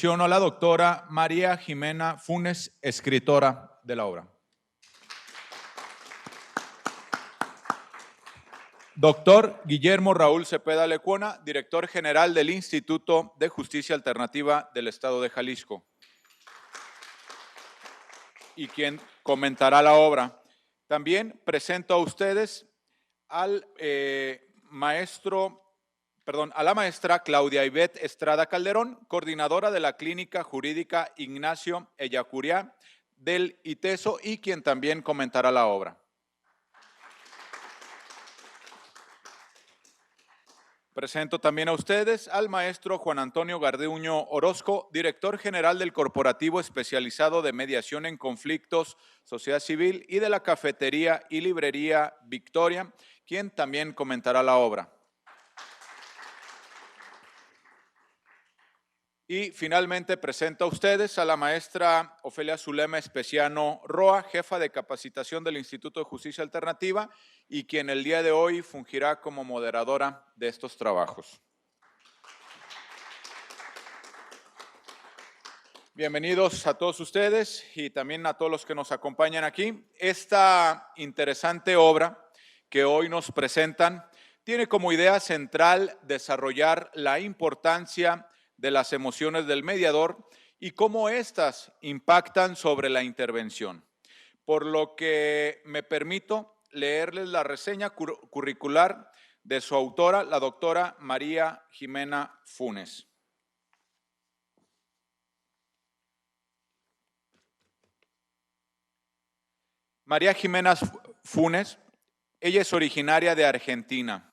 A la doctora María Jimena Funes, escritora de la obra. Doctor Guillermo Raúl Cepeda Lecuona, director general del Instituto de Justicia Alternativa del Estado de Jalisco, y quien comentará la obra. También presento a ustedes al a la maestra Claudia Ivette Estrada Calderón, coordinadora de la Clínica Jurídica Ignacio Ellacuría del ITESO, y quien también comentará la obra. Presento también a ustedes al maestro Juan Antonio Garduño Orozco, director general del Corporativo Especializado de Mediación en Conflictos, Sociedad Civil, y de la Cafetería y Librería Victoria, quien también comentará la obra. Y finalmente presento a ustedes a la maestra Ofelia Zulema Especiano Roa, jefa de capacitación del Instituto de Justicia Alternativa, y quien el día de hoy fungirá como moderadora de estos trabajos. Bienvenidos a todos ustedes y también a todos los que nos acompañan aquí. Esta interesante obra que hoy nos presentan tiene como idea central desarrollar la importancia de las emociones del mediador y cómo éstas impactan sobre la intervención. Por lo que me permito leerles la reseña curricular de su autora, la doctora María Jimena Funes. María Jimena Funes, ella es originaria de Argentina.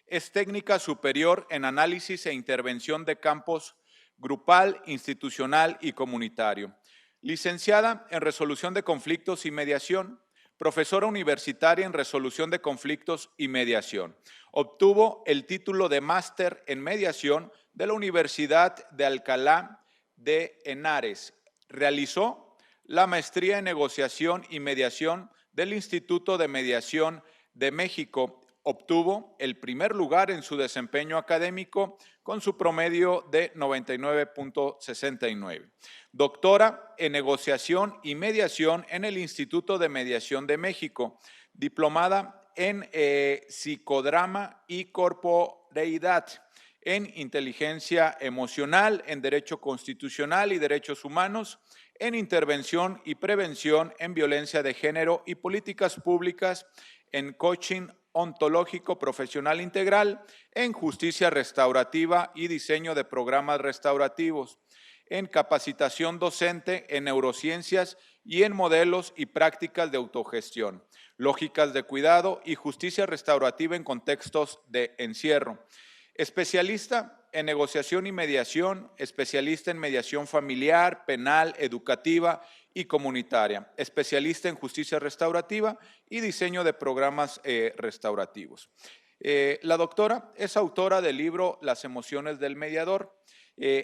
Es técnica superior en análisis e intervención de campos grupal, institucional y comunitario. Licenciada en resolución de conflictos y mediación, profesora universitaria en resolución de conflictos y mediación. Obtuvo el título de máster en mediación de la Universidad de Alcalá de Henares. Realizó la maestría en negociación y mediación del Instituto de Mediación de México. Obtuvo el primer lugar en su desempeño académico con su promedio de 99.69. Doctora en negociación y mediación en el Instituto de Mediación de México. Diplomada en psicodrama y corporeidad, en inteligencia emocional, en derecho constitucional y derechos humanos, en intervención y prevención en violencia de género y políticas públicas, en coaching ontológico profesional integral, en justicia restaurativa y diseño de programas restaurativos, en capacitación docente en neurociencias y en modelos y prácticas de autogestión, lógicas de cuidado y justicia restaurativa en contextos de encierro. Especialista en negociación y mediación, especialista en mediación familiar, penal, educativa y comunitaria, especialista en justicia restaurativa y diseño de programas restaurativos. La doctora es autora del libro Las emociones del mediador.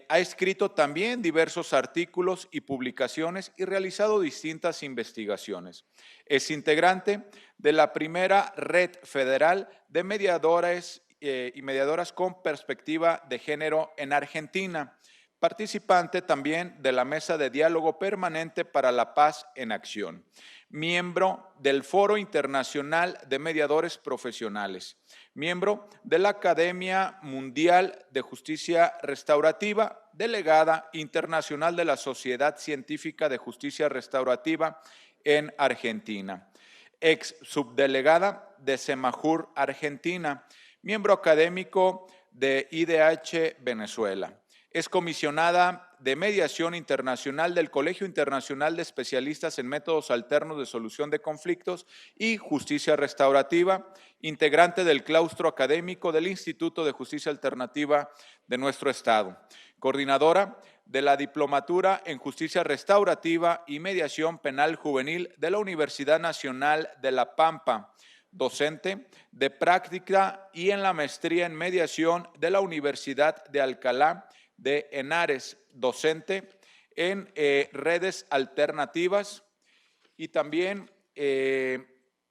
Ha escrito también diversos artículos y publicaciones y realizado distintas investigaciones. Es integrante de la primera red federal de mediadores y mediadoras con perspectiva de género en Argentina, participante también de la Mesa de Diálogo Permanente para la Paz en Acción, miembro del Foro Internacional de Mediadores Profesionales, miembro de la Academia Mundial de Justicia Restaurativa, delegada internacional de la Sociedad Científica de Justicia Restaurativa en Argentina, ex subdelegada de Semajur Argentina, miembro académico de IDH Venezuela. Es comisionada de mediación internacional del Colegio Internacional de Especialistas en Métodos Alternos de Solución de Conflictos y Justicia Restaurativa, integrante del claustro académico del Instituto de Justicia Alternativa de nuestro Estado, coordinadora de la Diplomatura en Justicia Restaurativa y Mediación Penal Juvenil de la Universidad Nacional de La Pampa, docente de práctica y en la maestría en mediación de la Universidad de Alcalá de Henares, docente en redes alternativas y también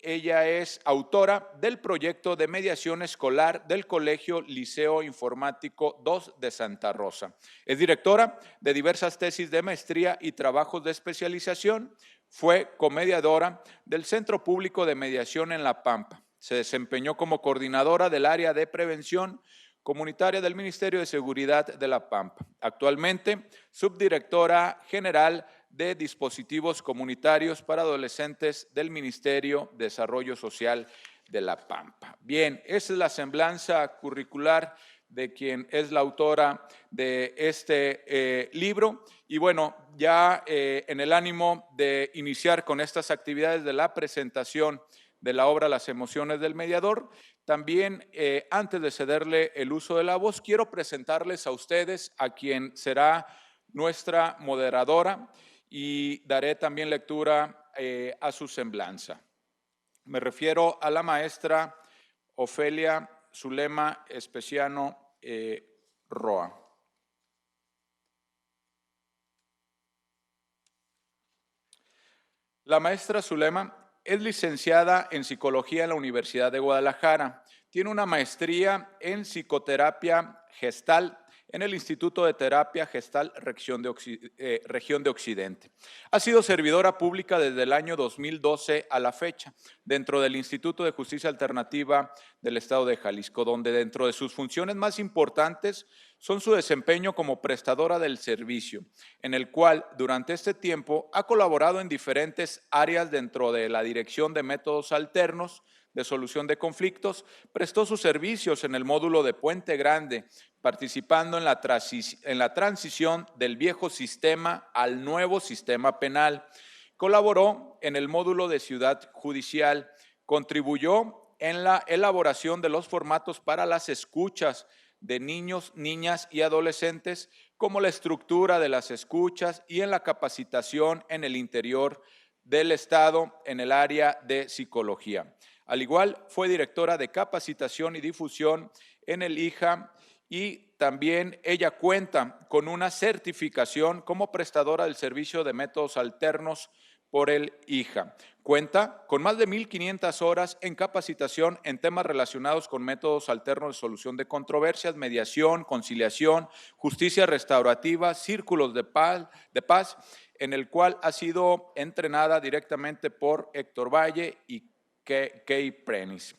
ella es autora del proyecto de mediación escolar del Colegio Liceo Informático II de Santa Rosa. Es directora de diversas tesis de maestría y trabajos de especialización. Fue comediadora del Centro Público de Mediación en La Pampa. Se desempeñó como coordinadora del área de prevención comunitaria del Ministerio de Seguridad de La Pampa. Actualmente, subdirectora general de dispositivos comunitarios para adolescentes del Ministerio de Desarrollo Social de La Pampa. Bien, esa es la semblanza curricular de quien es la autora de este libro. Y bueno, ya en el ánimo de iniciar con estas actividades de la presentación de la obra Las emociones del mediador, también antes de cederle el uso de la voz, quiero presentarles a ustedes a quien será nuestra moderadora y daré también lectura a su semblanza. Me refiero a la maestra Ofelia Zulema Especiano Roa. La maestra Zulema es licenciada en Psicología en la Universidad de Guadalajara. Tiene una maestría en Psicoterapia Gestal en el Instituto de Terapia Gestal Región de Occidente. Ha sido servidora pública desde el año 2012 a la fecha, dentro del Instituto de Justicia Alternativa del Estado de Jalisco, donde dentro de sus funciones más importantes son su desempeño como prestadora del servicio, en el cual durante este tiempo ha colaborado en diferentes áreas dentro de la Dirección de Métodos Alternos de Solución de Conflictos, prestó sus servicios en el módulo de Puente Grande, participando en la transición del viejo sistema al nuevo sistema penal. Colaboró en el módulo de Ciudad Judicial, contribuyó en la elaboración de los formatos para las escuchas de niños, niñas y adolescentes, como la estructura de las escuchas y en la capacitación en el interior del Estado en el área de psicología. Al igual, fue directora de capacitación y difusión en el IJA y también ella cuenta con una certificación como prestadora del servicio de métodos alternos por el IJA. Cuenta con más de 1,500 horas en capacitación en temas relacionados con métodos alternos de solución de controversias, mediación, conciliación, justicia restaurativa, círculos de paz, en el cual ha sido entrenada directamente por Héctor Valle y Kay Prenis.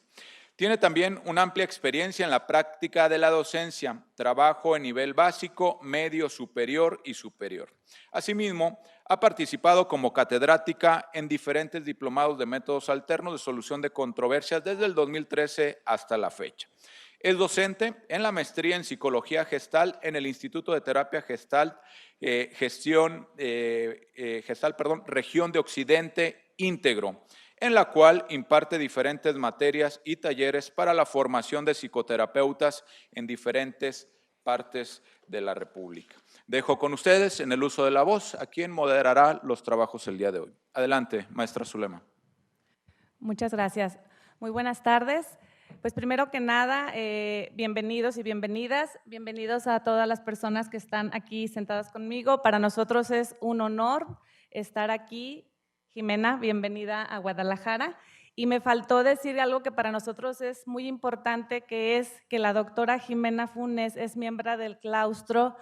Tiene también una amplia experiencia en la práctica de la docencia, trabajo en nivel básico, medio, superior y superior. Asimismo, ha participado como catedrática en diferentes diplomados de métodos alternos de solución de controversias desde el 2013 hasta la fecha. Es docente en la maestría en Psicología Gestal en el Instituto de Terapia Gestal, Región de Occidente íntegro, en la cual imparte diferentes materias y talleres para la formación de psicoterapeutas en diferentes partes de la República. Dejo con ustedes en el uso de la voz a quien moderará los trabajos el día de hoy. Adelante, maestra Zulema. Muchas gracias. Muy buenas tardes. Pues primero que nada, bienvenidos y bienvenidas. Bienvenidos a todas las personas que están aquí sentadas conmigo. Para nosotros es un honor estar aquí. Jimena, bienvenida a Guadalajara. Y me faltó decir algo que para nosotros es muy importante, que es que la doctora Jimena Funes es miembro del claustro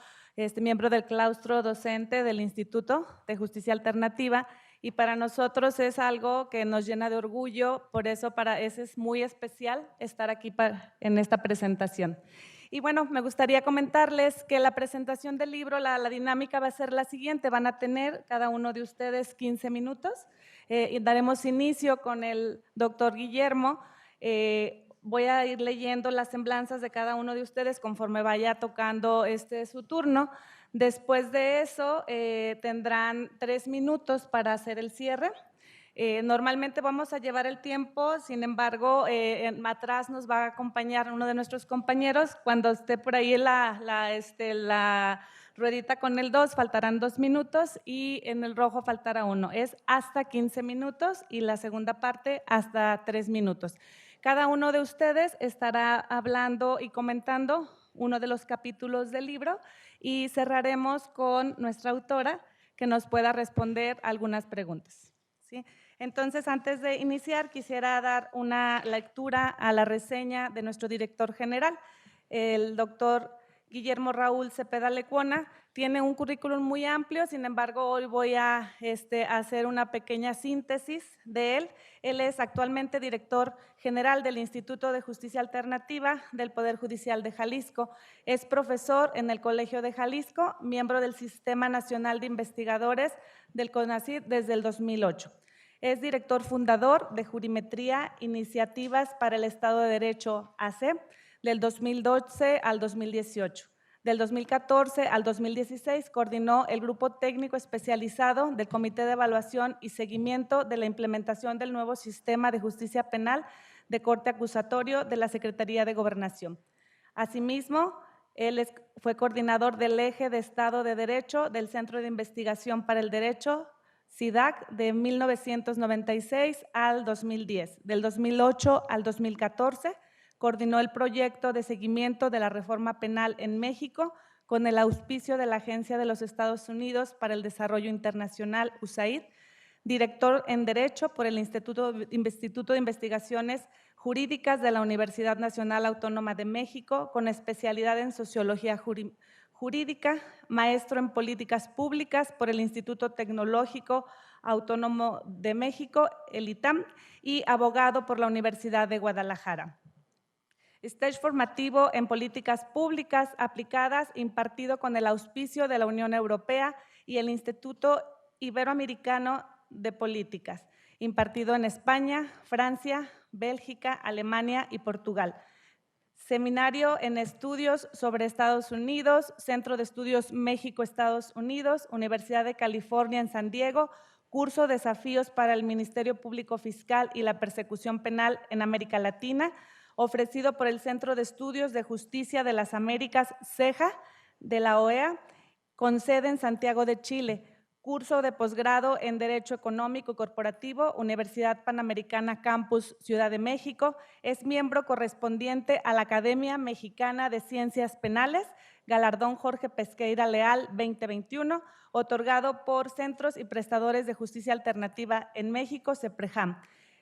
docente del Instituto de Justicia Alternativa, y para nosotros es algo que nos llena de orgullo, por eso para eso es muy especial estar aquí en esta presentación. Y bueno, me gustaría comentarles que la presentación del libro, la dinámica va a ser la siguiente. Van a tener cada uno de ustedes 15 minutos y daremos inicio con el doctor Guillermo. Voy a ir leyendo las semblanzas de cada uno de ustedes conforme vaya tocando su turno. Después de eso tendrán 3 minutos para hacer el cierre. Normalmente vamos a llevar el tiempo, sin embargo, atrás nos va a acompañar uno de nuestros compañeros. Cuando esté por ahí la ruedita con el 2, faltarán 2 minutos y en el rojo faltará 1. Es hasta 15 minutos y la segunda parte hasta 3 minutos. Cada uno de ustedes estará hablando y comentando uno de los capítulos del libro y cerraremos con nuestra autora que nos pueda responder algunas preguntas, ¿sí? Entonces, antes de iniciar, quisiera dar una lectura a la reseña de nuestro director general, el doctor Guillermo Raúl Cepeda Lecuona. Tiene un currículum muy amplio, sin embargo, hoy voy a hacer una pequeña síntesis de él. Él es actualmente director general del Instituto de Justicia Alternativa del Poder Judicial de Jalisco. Es profesor en el Colegio de Jalisco, miembro del Sistema Nacional de Investigadores del CONACYT desde el 2008. Es director fundador de Jurimetría, Iniciativas para el Estado de Derecho AC, del 2012 al 2018. Del 2014 al 2016 coordinó el Grupo Técnico Especializado del Comité de Evaluación y Seguimiento de la Implementación del Nuevo Sistema de Justicia Penal de Corte Acusatorio de la Secretaría de Gobernación. Asimismo, él fue coordinador del Eje de Estado de Derecho del Centro de Investigación para el Derecho, CIDAC, de 1996 al 2010. Del 2008 al 2014, coordinó el proyecto de seguimiento de la reforma penal en México con el auspicio de la Agencia de los Estados Unidos para el Desarrollo Internacional, USAID, director en Derecho por el Instituto de Investigaciones Jurídicas de la Universidad Nacional Autónoma de México, con especialidad en Sociología Jurídica, maestro en Políticas Públicas por el Instituto Tecnológico Autónomo de México, el ITAM, y abogado por la Universidad de Guadalajara. Stage formativo en Políticas Públicas Aplicadas, impartido con el auspicio de la Unión Europea y el Instituto Iberoamericano de Políticas, impartido en España, Francia, Bélgica, Alemania y Portugal. Seminario en Estudios sobre Estados Unidos, Centro de Estudios México-Estados Unidos, Universidad de California en San Diego, curso Desafíos para el Ministerio Público Fiscal y la Persecución Penal en América Latina, ofrecido por el Centro de Estudios de Justicia de las Américas, CEJA, de la OEA, con sede en Santiago de Chile. Curso de posgrado en Derecho Económico y Corporativo, Universidad Panamericana Campus Ciudad de México. Es miembro correspondiente a la Academia Mexicana de Ciencias Penales, Galardón Jorge Pesqueira Leal 2021, otorgado por Centros y Prestadores de Justicia Alternativa en México, CEPREJAM.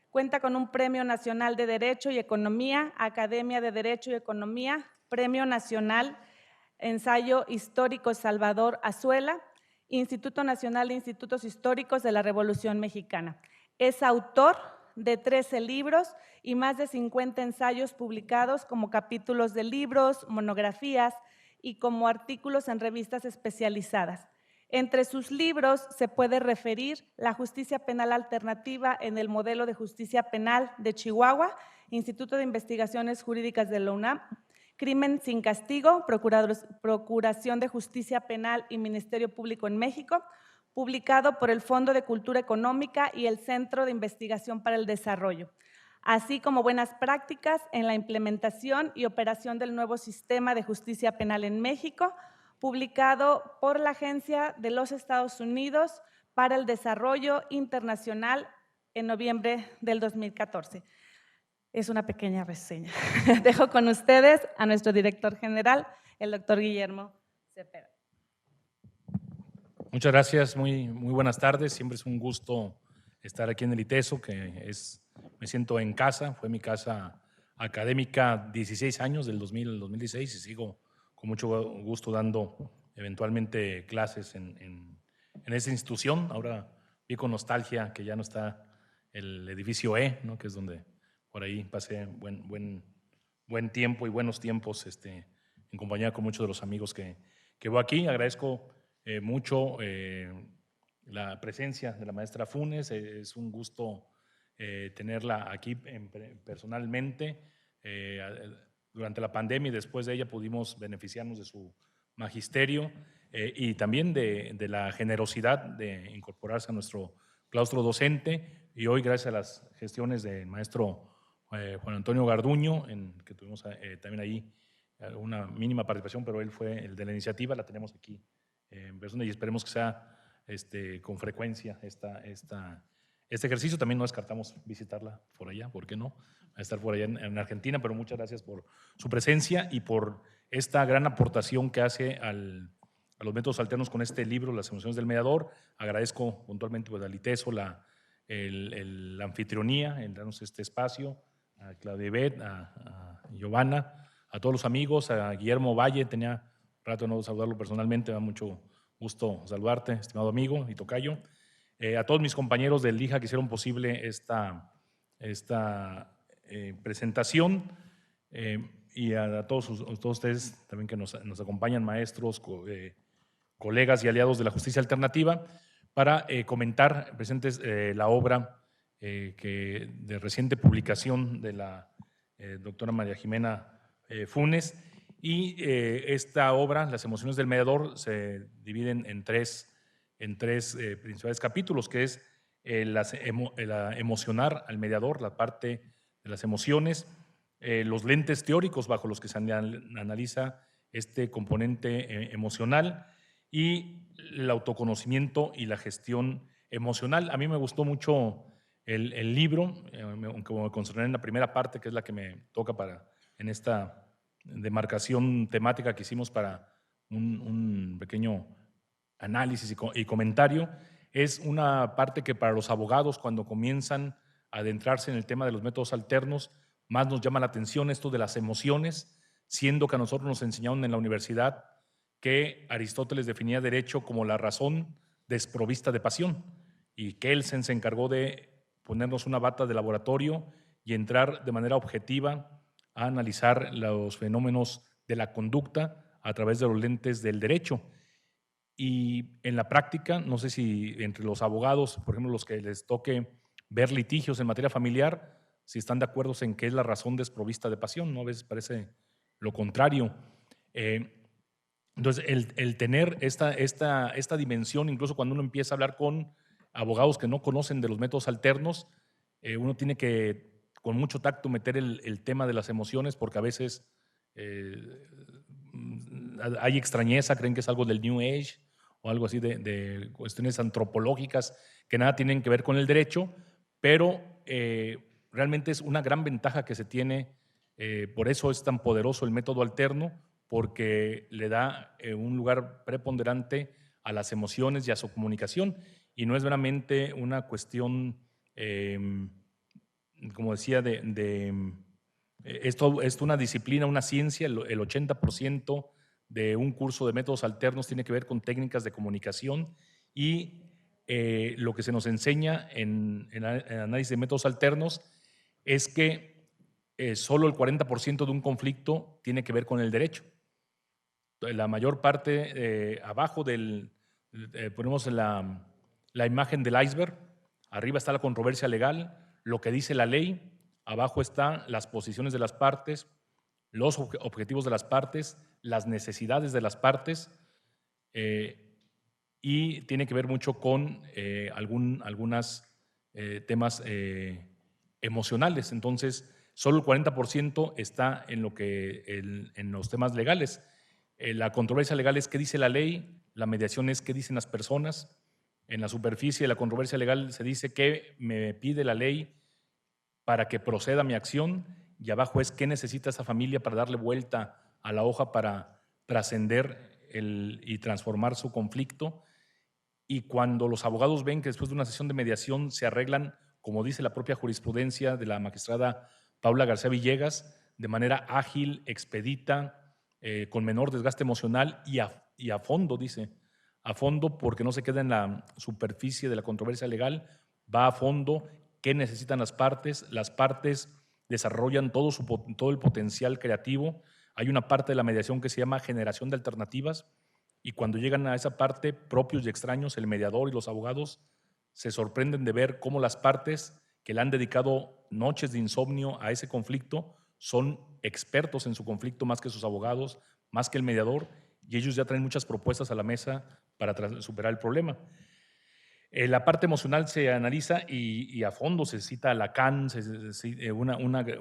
Cuenta con un Premio Nacional de Derecho y Economía, Academia de Derecho y Economía, Premio Nacional Ensayo Histórico Salvador Azuela, Instituto Nacional de Institutos Históricos de la Revolución Mexicana. Es autor de 13 libros y más de 50 ensayos publicados como capítulos de libros, monografías y como artículos en revistas especializadas. Entre sus libros se puede referir La Justicia Penal Alternativa en el Modelo de Justicia Penal de Chihuahua, Instituto de Investigaciones Jurídicas de la UNAM, Crimen sin Castigo, Procuración de Justicia Penal y Ministerio Público en México, publicado por el Fondo de Cultura Económica y el Centro de Investigación para el Desarrollo, así como Buenas Prácticas en la Implementación y Operación del Nuevo Sistema de Justicia Penal en México, publicado por la Agencia de los Estados Unidos para el Desarrollo Internacional en noviembre del 2014. Es una pequeña reseña. Dejo con ustedes a nuestro director general, el doctor Guillermo Cepeda. Muchas gracias, muy buenas tardes. Siempre es un gusto estar aquí en el ITESO, me siento en casa. Fue mi casa académica 16 años, del 2000 al 2016, y sigo con mucho gusto dando eventualmente clases en esa institución. Ahora vi con nostalgia que ya no está el edificio E, ¿no? Que es donde por ahí pasé buen tiempo y buenos tiempos en compañía con muchos de los amigos que veo aquí. Agradezco mucho la presencia de la maestra Funes. Es un gusto tenerla aquí personalmente. Durante la pandemia y después de ella pudimos beneficiarnos de su magisterio y también de la generosidad de incorporarse a nuestro claustro docente. Y hoy, gracias a las gestiones del maestro Juan Antonio Garduño, que tuvimos también ahí una mínima participación, pero él fue el de la iniciativa, la tenemos aquí en persona y esperemos que sea con frecuencia este ejercicio. También no descartamos visitarla por allá, ¿por qué no? A estar por allá en Argentina, pero muchas gracias por su presencia y por esta gran aportación que hace a los métodos alternos con este libro, Las emociones del mediador. Agradezco puntualmente al ITESO la anfitrionía, en darnos este espacio, a Claudia Ibet, a Giovanna, a todos los amigos, a Guillermo Valle, tenía rato de no saludarlo personalmente, me da mucho gusto saludarte, estimado amigo y tocayo. A todos mis compañeros del LIJA que hicieron posible esta presentación, y a todos ustedes también que nos acompañan, maestros, colegas y aliados de la justicia alternativa, para comentar presentes la obra de reciente publicación de la doctora María Jimena Funes. Y esta obra, Las emociones del mediador, se dividen en tres principales capítulos, que es emocionar al mediador, la parte de las emociones, los lentes teóricos bajo los que se analiza este componente emocional, y el autoconocimiento y la gestión emocional. A mí me gustó mucho el libro, aunque me concentré en la primera parte, que es la que me toca en esta demarcación temática que hicimos para un pequeño análisis y comentario. Es una parte que para los abogados, cuando comienzan a adentrarse en el tema de los métodos alternos, más nos llama la atención esto de las emociones, siendo que a nosotros nos enseñaron en la universidad que Aristóteles definía derecho como la razón desprovista de pasión, y Kelsen se encargó de ponernos una bata de laboratorio y entrar de manera objetiva a analizar los fenómenos de la conducta a través de los lentes del derecho. Y en la práctica, no sé si entre los abogados, por ejemplo, los que les toque ver litigios en materia familiar, si están de acuerdo en que es la razón desprovista de pasión, ¿no? A veces parece lo contrario. Entonces, el tener esta dimensión, incluso cuando uno empieza a hablar con abogados que no conocen de los métodos alternos, uno tiene que, con mucho tacto, meter el tema de las emociones, porque a veces hay extrañeza, creen que es algo del New Age o algo así de cuestiones antropológicas que nada tienen que ver con el derecho, pero realmente es una gran ventaja que se tiene, por eso es tan poderoso el método alterno, porque le da un lugar preponderante a las emociones y a su comunicación, y no es meramente una cuestión, como decía, esto es una disciplina, una ciencia. El 80% de un curso de métodos alternos tiene que ver con técnicas de comunicación, y lo que se nos enseña en análisis de métodos alternos es que solo el 40% de un conflicto tiene que ver con el derecho. La mayor parte, abajo ponemos la imagen del iceberg, arriba está la controversia legal, lo que dice la ley, abajo están las posiciones de las partes, los objetivos de las partes, las necesidades de las partes, y tiene que ver mucho con algunos temas emocionales. Entonces, solo el 40% está en los temas legales. La controversia legal es qué dice la ley, la mediación es qué dicen las personas. En la superficie de la controversia legal se dice qué me pide la ley para que proceda mi acción, y abajo es qué necesita esa familia para darle vuelta a la hoja para trascender y transformar su conflicto. Y cuando los abogados ven que después de una sesión de mediación se arreglan, como dice la propia jurisprudencia de la magistrada Paula García Villegas, de manera ágil, expedita, con menor desgaste emocional y a fondo, dice, a fondo, porque no se queda en la superficie de la controversia legal, va a fondo. ¿Qué necesitan las partes? Las partes desarrollan todo el potencial creativo. Hay una parte de la mediación que se llama generación de alternativas, y cuando llegan a esa parte, propios y extraños, el mediador y los abogados se sorprenden de ver cómo las partes que le han dedicado noches de insomnio a ese conflicto son expertos en su conflicto más que sus abogados, más que el mediador, y ellos ya traen muchas propuestas a la mesa para superar el problema. La parte emocional se analiza y a fondo se cita a Lacan,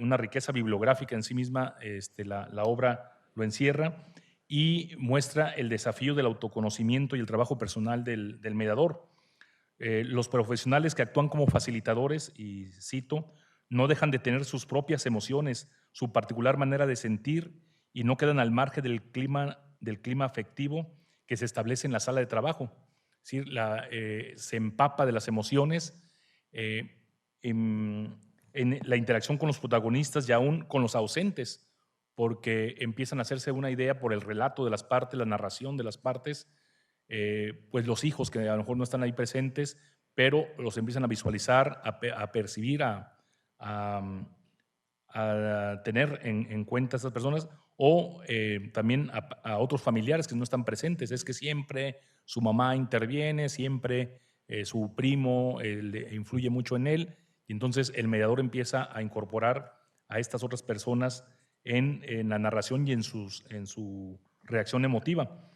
una riqueza bibliográfica en sí misma, la obra lo encierra, y muestra el desafío del autoconocimiento y el trabajo personal del mediador. Los profesionales que actúan como facilitadores, y cito, no dejan de tener sus propias emociones, su particular manera de sentir, y no quedan al margen del clima afectivo que se establece en la sala de trabajo. Es decir, se empapa de las emociones, en la interacción con los protagonistas y aún con los ausentes, porque empiezan a hacerse una idea por el relato de las partes, la narración de las partes, pues los hijos que a lo mejor no están ahí presentes, pero los empiezan a visualizar, a percibir, a tener en cuenta a estas personas, o también a otros familiares que no están presentes. Es que siempre su mamá interviene, siempre su primo influye mucho en él, y entonces el mediador empieza a incorporar a estas otras personas en la narración y en su reacción emotiva.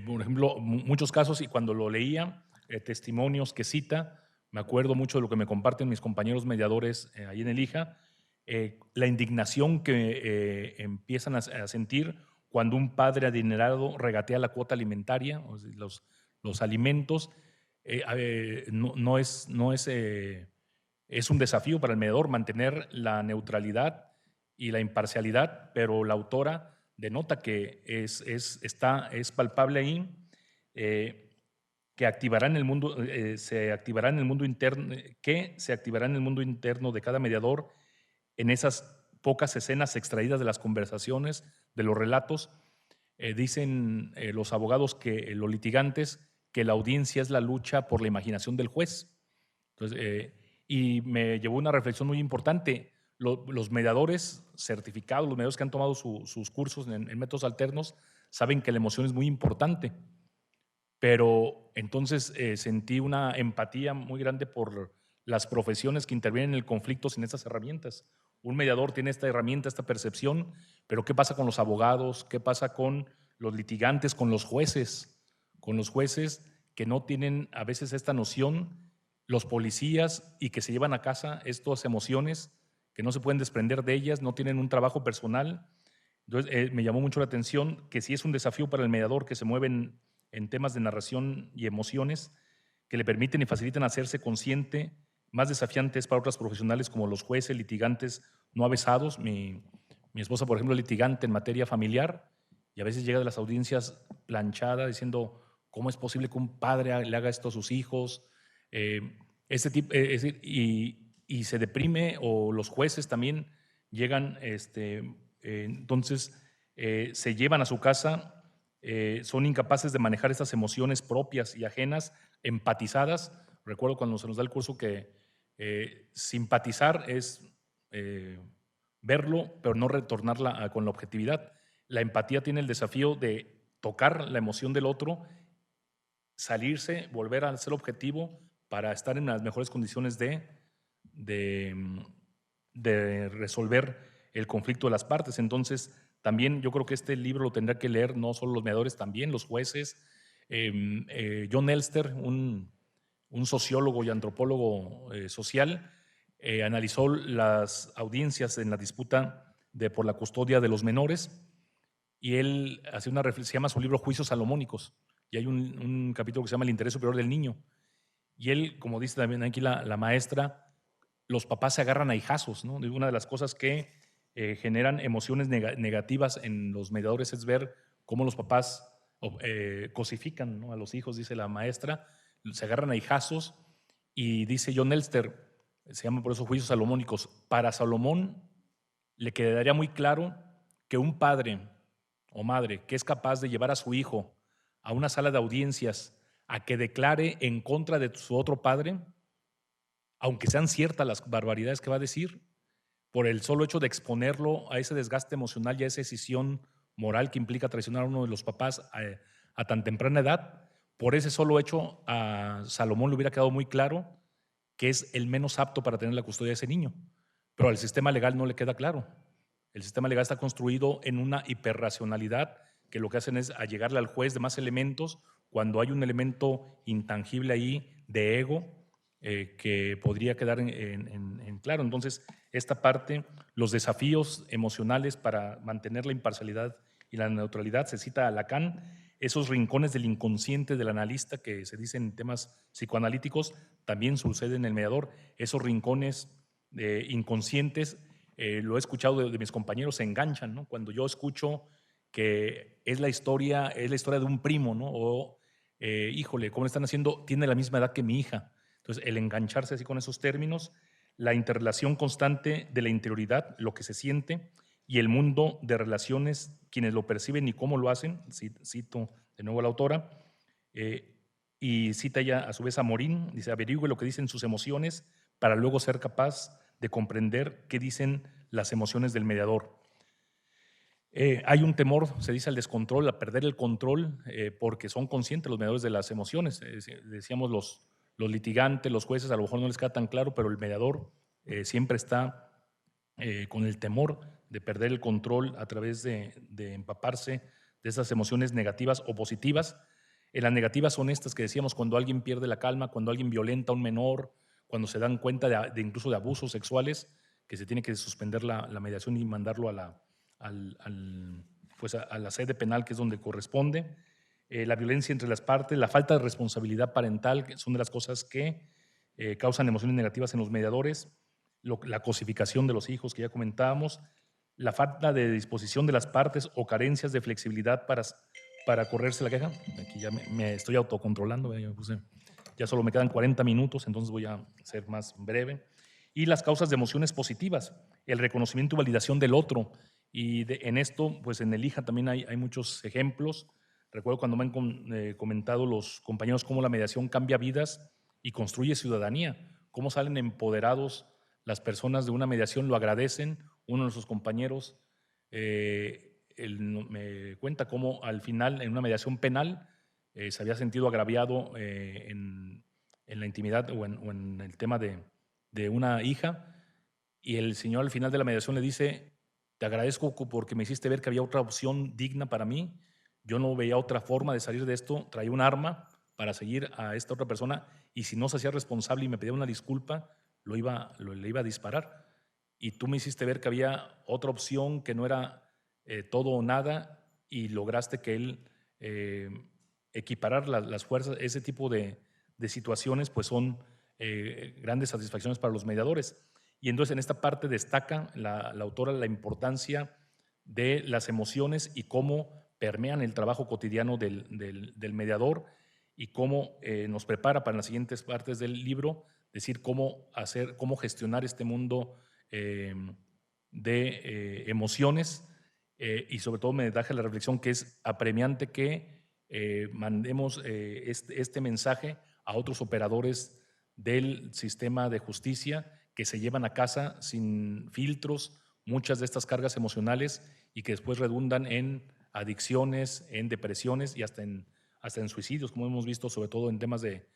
Por ejemplo, muchos casos, y cuando lo leía, testimonios que cita, me acuerdo mucho de lo que me comparten mis compañeros mediadores ahí en el IJA, la indignación que empiezan a sentir cuando un padre adinerado regatea la cuota alimentaria, o sea, los alimentos. Es un desafío para el mediador mantener la neutralidad y la imparcialidad, pero la autora denota que es palpable ahí, que activará en el mundo, se activará en el mundo interno, que se activará en el mundo interno de cada mediador en esas pocas escenas extraídas de las conversaciones, de los relatos. Dicen los abogados, los litigantes, que la audiencia es la lucha por la imaginación del juez. Entonces, y me llevó una reflexión muy importante. Los mediadores certificados, los mediadores que han tomado sus cursos en métodos alternos, saben que la emoción es muy importante. Pero entonces sentí una empatía muy grande por las profesiones que intervienen en el conflicto sin estas herramientas. Un mediador tiene esta herramienta, esta percepción, pero ¿qué pasa con los abogados? ¿Qué pasa con los litigantes, con los jueces? Con los jueces que no tienen a veces esta noción, los policías, y que se llevan a casa estas emociones, que no se pueden desprender de ellas, no tienen un trabajo personal. Entonces me llamó mucho la atención que sí es un desafío para el mediador que se mueve en temas de narración y emociones que le permiten y facilitan hacerse consciente. Más desafiante es para otras profesionales como los jueces, litigantes no avesados. Mi esposa, por ejemplo, es litigante en materia familiar, y a veces llega de las audiencias planchada diciendo, ¿cómo es posible que un padre le haga esto a sus hijos? Y se deprime, o los jueces también llegan, entonces se llevan a su casa, son incapaces de manejar estas emociones propias y ajenas, empatizadas. Recuerdo cuando se nos da el curso que simpatizar es verlo, pero no retornarla con la objetividad. La empatía tiene el desafío de tocar la emoción del otro, salirse, volver a ser objetivo para estar en las mejores condiciones de resolver el conflicto de las partes. Entonces, también yo creo que este libro lo tendrá que leer no solo los mediadores, también los jueces. John Elster, un sociólogo y antropólogo social, analizó las audiencias en la disputa por la custodia de los menores, y él hace una reflexión, se llama su libro Juicios Salomónicos, y hay un capítulo que se llama El interés superior del niño. Y él, como dice también aquí la maestra, los papás se agarran a hijazos, ¿no? Una de las cosas que generan emociones negativas en los mediadores es ver cómo los papás cosifican, ¿no?, a los hijos, dice la maestra, se agarran a hijazos. Y dice John Elster, se llama por eso Juicios Salomónicos, para Salomón le quedaría muy claro que un padre o madre que es capaz de llevar a su hijo a una sala de audiencias a que declare en contra de su otro padre, aunque sean ciertas las barbaridades que va a decir, por el solo hecho de exponerlo a ese desgaste emocional y a esa decisión moral que implica traicionar a uno de los papás a tan temprana edad, por ese solo hecho a Salomón le hubiera quedado muy claro que es el menos apto para tener la custodia de ese niño. Pero al sistema legal no le queda claro. El sistema legal está construido en una hiperracionalidad que lo que hacen es allegarle al juez de más elementos cuando hay un elemento intangible ahí de ego que podría quedar en claro. Entonces, esta parte, los desafíos emocionales para mantener la imparcialidad y la neutralidad, se cita a Lacan, esos rincones del inconsciente del analista que se dicen en temas psicoanalíticos, también sucede en el mediador. Esos rincones inconscientes, lo he escuchado de mis compañeros, se enganchan, ¿no? Cuando yo escucho que es la historia de un primo, ¿no?, o híjole, ¿cómo le están haciendo? Tiene la misma edad que mi hija. Entonces, el engancharse así con esos términos, la interrelación constante de la interioridad, lo que se siente, y el mundo de relaciones, quienes lo perciben y cómo lo hacen, cito de nuevo a la autora, y cita ella a su vez a Morín, dice, averigüe lo que dicen sus emociones para luego ser capaz de comprender qué dicen las emociones del mediador. Hay un temor, se dice, al descontrol, a perder el control, porque son conscientes los mediadores de las emociones. Decíamos los litigantes, los jueces, a lo mejor no les queda tan claro, pero el mediador siempre está con el temor de perder el control a través de empaparse de esas emociones negativas o positivas. Las negativas son estas que decíamos, cuando alguien pierde la calma, cuando alguien violenta a un menor, cuando se dan cuenta de incluso de abusos sexuales, que se tiene que suspender la mediación y mandarlo a la sede penal, que es donde corresponde. La violencia entre las partes, la falta de responsabilidad parental, que son de las cosas que causan emociones negativas en los mediadores, la cosificación de los hijos, que ya comentábamos, la falta de disposición de las partes o carencias de flexibilidad para correrse la queja. Aquí ya me estoy autocontrolando, ya solo me quedan 40 minutos, entonces voy a ser más breve. Y las causas de emociones positivas, el reconocimiento y validación del otro. Y en esto, pues en el IJA también hay muchos ejemplos. Recuerdo cuando me han comentado los compañeros cómo la mediación cambia vidas y construye ciudadanía, cómo salen empoderados las personas de una mediación, lo agradecen. Uno de nuestros compañeros me cuenta cómo al final en una mediación penal se había sentido agraviado en la intimidad o en el tema de una hija, y el señor al final de la mediación le dice, te agradezco porque me hiciste ver que había otra opción digna para mí, yo no veía otra forma de salir de esto, traía un arma para seguir a esta otra persona, y si no se hacía responsable y me pedía una disculpa, le iba a disparar, y tú me hiciste ver que había otra opción, que no era todo o nada, y lograste que él equiparar las fuerzas. Ese tipo de situaciones pues son grandes satisfacciones para los mediadores. Y entonces en esta parte destaca la autora la importancia de las emociones y cómo permean el trabajo cotidiano del mediador, y cómo nos prepara para las siguientes partes del libro, decir cómo gestionar este mundo de emociones, y sobre todo me deja la reflexión que es apremiante que mandemos este mensaje a otros operadores del sistema de justicia, que se llevan a casa sin filtros muchas de estas cargas emocionales y que después redundan en adicciones, en depresiones y hasta en suicidios, como hemos visto, sobre todo en temas de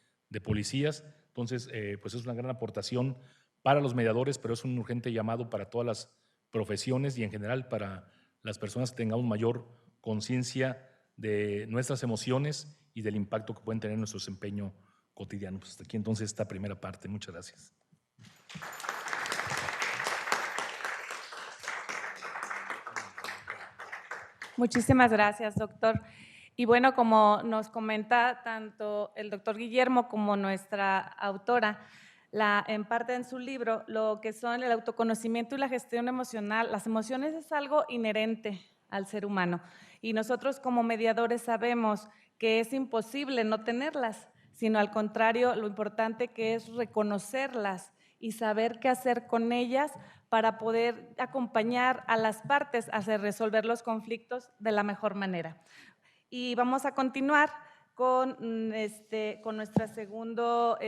policías. Entonces, pues es una gran aportación para los mediadores, pero es un urgente llamado para todas las profesiones y en general para las personas que tengamos mayor conciencia de nuestras emociones y del impacto que pueden tener en nuestro desempeño cotidiano. Pues hasta aquí entonces esta primera parte. Muchas gracias. Muchísimas gracias, doctor. Y bueno, como nos comenta tanto el doctor Guillermo como nuestra autora, en parte en su libro, lo que son el autoconocimiento y la gestión emocional, las emociones es algo inherente al ser humano. Y nosotros como mediadores sabemos que es imposible no tenerlas, sino al contrario, lo importante que es reconocerlas y saber qué hacer con ellas para poder acompañar a las partes a resolver los conflictos de la mejor manera. Y vamos a continuar con nuestro segundo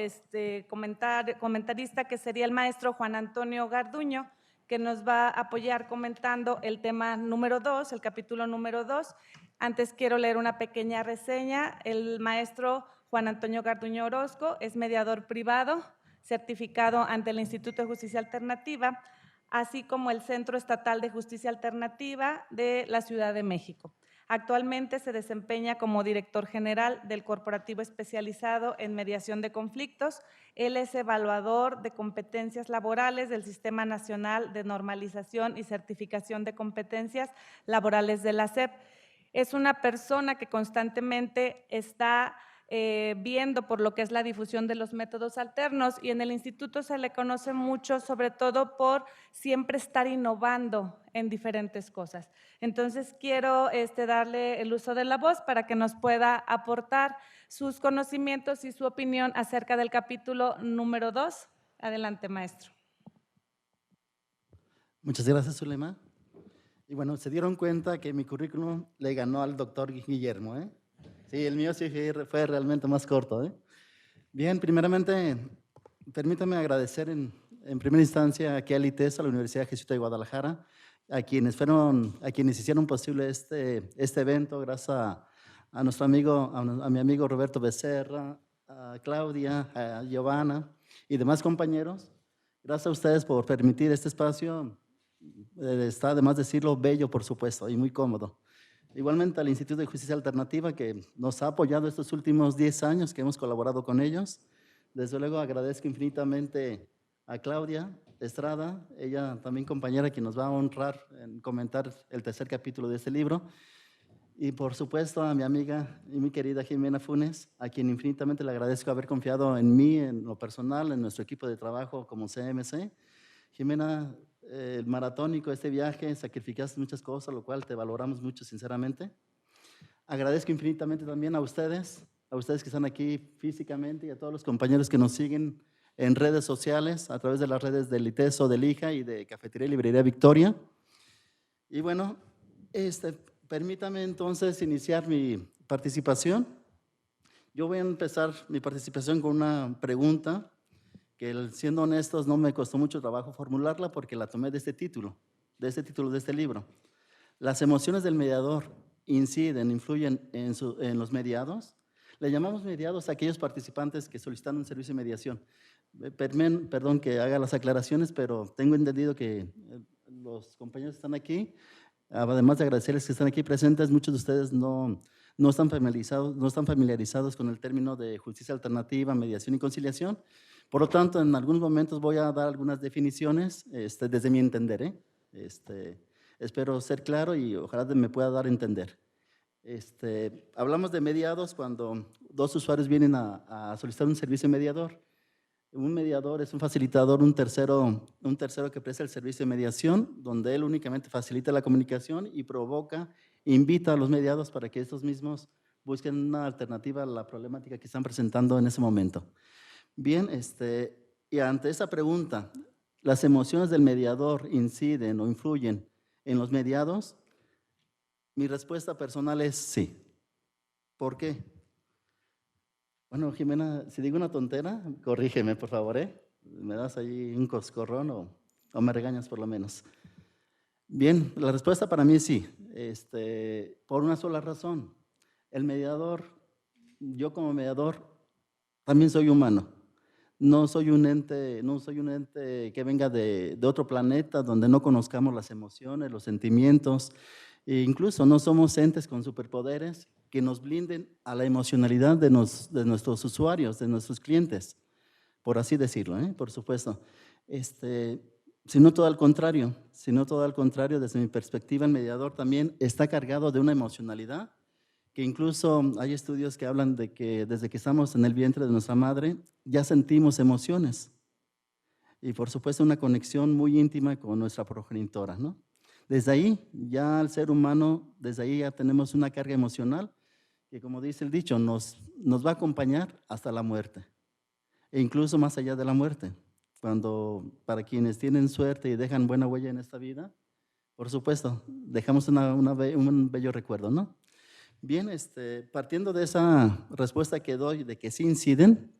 comentarista, que sería el maestro Juan Antonio Garduño, que nos va a apoyar comentando el tema número 2, el capítulo número 2. Antes quiero leer una pequeña reseña. El maestro Juan Antonio Garduño Orozco es mediador privado, certificado ante el Instituto de Justicia Alternativa, así como el Centro Estatal de Justicia Alternativa de la Ciudad de México. Actualmente se desempeña como director general del Corporativo Especializado en Mediación de Conflictos. Él es evaluador de competencias laborales del Sistema Nacional de Normalización y Certificación de Competencias Laborales de la SEP. Es una persona que constantemente está viendo por lo que es la difusión de los métodos alternos, y en el instituto se le conoce mucho sobre todo por siempre estar innovando en diferentes cosas. Entonces quiero darle el uso de la voz para que nos pueda aportar sus conocimientos y su opinión acerca del capítulo número 2. Adelante, maestro. Muchas gracias, Zulema. Y bueno, se dieron cuenta que mi currículum le ganó al doctor Guillermo, ¿eh? Sí, el mío sí fue realmente más corto, ¿eh? Bien, primeramente, permítame agradecer en primera instancia aquí al ITESO, a la Universidad Jesuita de Guadalajara, a quienes hicieron posible este evento, gracias a nuestro amigo, a mi amigo Roberto Becerra, a Claudia, a Giovanna y demás compañeros. Gracias a ustedes por permitir este espacio. Está, además de decirlo, bello, por supuesto, y muy cómodo. Igualmente al Instituto de Justicia Alternativa, que nos ha apoyado estos últimos 10 años que hemos colaborado con ellos. Desde luego agradezco infinitamente a Claudia Estrada, ella también compañera, que nos va a honrar en comentar el tercer capítulo de este libro. Y por supuesto a mi amiga y mi querida Jimena Funes, a quien infinitamente le agradezco haber confiado en mí, en lo personal, en nuestro equipo de trabajo como CMC. Jimena, el maratónico, este viaje, sacrificaste muchas cosas, lo cual te valoramos mucho, sinceramente. Agradezco infinitamente también a ustedes que están aquí físicamente, y a todos los compañeros que nos siguen en redes sociales, a través de las redes del ITESO, del IJA y de Cafetería y Librería Victoria. Y bueno, permítame entonces iniciar mi participación. Yo voy a empezar mi participación con una pregunta que, siendo honestos, no me costó mucho trabajo formularla porque la tomé de este título de este libro. ¿Las emociones del mediador influyen en los mediados? Le llamamos mediados a aquellos participantes que solicitan un servicio de mediación. Perdón que haga las aclaraciones, pero tengo entendido que los compañeros que están aquí, además de agradecerles que están aquí presentes, muchos de ustedes no están familiarizados con el término de justicia alternativa, mediación y conciliación. Por lo tanto, en algunos momentos voy a dar algunas definiciones desde mi entender. Espero ser claro y ojalá me pueda dar a entender. Hablamos de mediados cuando dos usuarios vienen a solicitar un servicio mediador. Un mediador es un facilitador, un tercero que presta el servicio de mediación, donde él únicamente facilita la comunicación y invita a los mediados para que estos mismos busquen una alternativa a la problemática que están presentando en ese momento. Bien, y ante esa pregunta, ¿las emociones del mediador inciden o influyen en los mediados? Mi respuesta personal es sí. ¿Por qué? Bueno, Jimena, si digo una tontera, corrígeme, por favor, ¿eh? Me das ahí un coscorrón o me regañas por lo menos. Bien, la respuesta para mí es sí, por una sola razón. El mediador, yo como mediador, también soy humano. No soy un ente que venga de otro planeta donde no conozcamos las emociones, los sentimientos. E incluso no somos entes con superpoderes que nos blinden a la emocionalidad de nuestros usuarios, de nuestros clientes, por así decirlo, por supuesto. Sino todo al contrario, desde mi perspectiva, el mediador también está cargado de una emocionalidad que incluso hay estudios que hablan de que desde que estamos en el vientre de nuestra madre ya sentimos emociones. Y por supuesto una conexión muy íntima con nuestra progenitora, ¿no? Desde ahí, ya al ser humano, desde ahí ya tenemos una carga emocional que, como dice el dicho, nos va a acompañar hasta la muerte, e incluso más allá de la muerte. Para quienes tienen suerte y dejan buena huella en esta vida, por supuesto, dejamos un bello recuerdo, ¿no? Bien, partiendo de esa respuesta que doy de que sí inciden,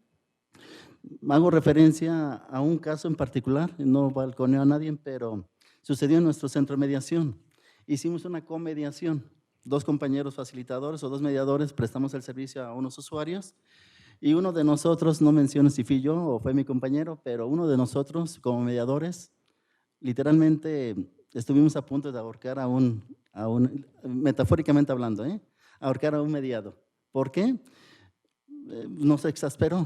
hago referencia a un caso en particular, no balconeo a nadie, pero sucedió en nuestro centro de mediación. Hicimos una comediación, 2 compañeros facilitadores o 2 mediadores prestamos el servicio a unos usuarios y uno de nosotros, no menciono si fui yo o fue mi compañero, pero uno de nosotros como mediadores, literalmente estuvimos a punto de ahorcar metafóricamente hablando, ahorcar a un mediado. ¿Por qué? Nos exasperó.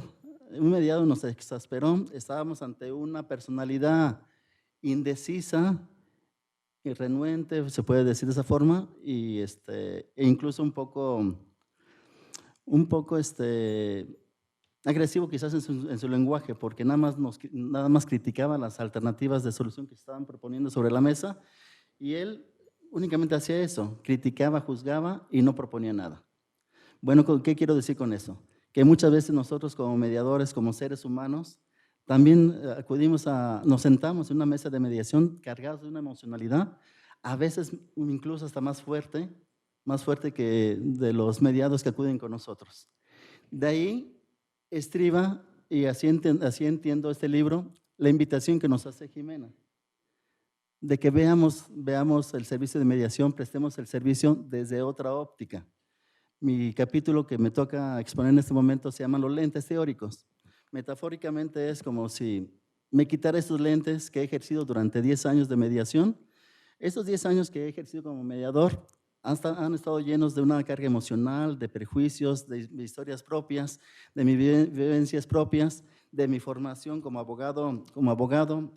Un mediado nos exasperó. Estábamos ante una personalidad indecisa y renuente, se puede decir de esa forma, e incluso un un poco agresivo quizás en su lenguaje, porque nada más criticaba las alternativas de solución que se estaban proponiendo sobre la mesa, y él únicamente hacía eso, criticaba, juzgaba y no proponía nada. Bueno, ¿qué quiero decir con eso? Que muchas veces nosotros como mediadores, como seres humanos, también nos sentamos en una mesa de mediación cargados de una emocionalidad, a veces incluso hasta más fuerte que de los mediados que acuden con nosotros. De ahí estriba, y así entiendo este libro, la invitación que nos hace Jimena, de que veamos el servicio de mediación, prestemos el servicio desde otra óptica. Mi capítulo que me toca exponer en este momento se llama Los lentes teóricos. Metafóricamente es como si me quitara estos lentes que he ejercido durante 10 años de mediación. Estos 10 años que he ejercido como mediador han estado llenos de una carga emocional, de prejuicios, de historias propias, de mis vivencias propias, de mi formación como abogado.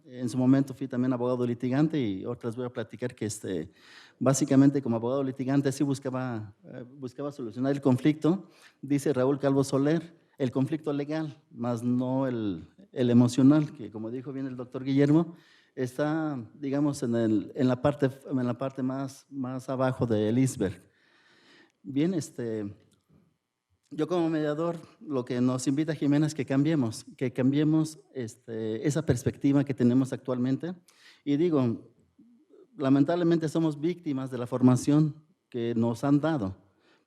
En su momento fui también abogado litigante, y otras voy a platicar que básicamente como abogado litigante sí buscaba solucionar el conflicto. Dice Raúl Calvo Soler, el conflicto legal, más no el emocional, que como dijo bien el doctor Guillermo, está, digamos, en la parte más abajo del iceberg. Bien, yo como mediador, lo que nos invita Jimena es que cambiemos esa perspectiva que tenemos actualmente. Y digo, lamentablemente somos víctimas de la formación que nos han dado.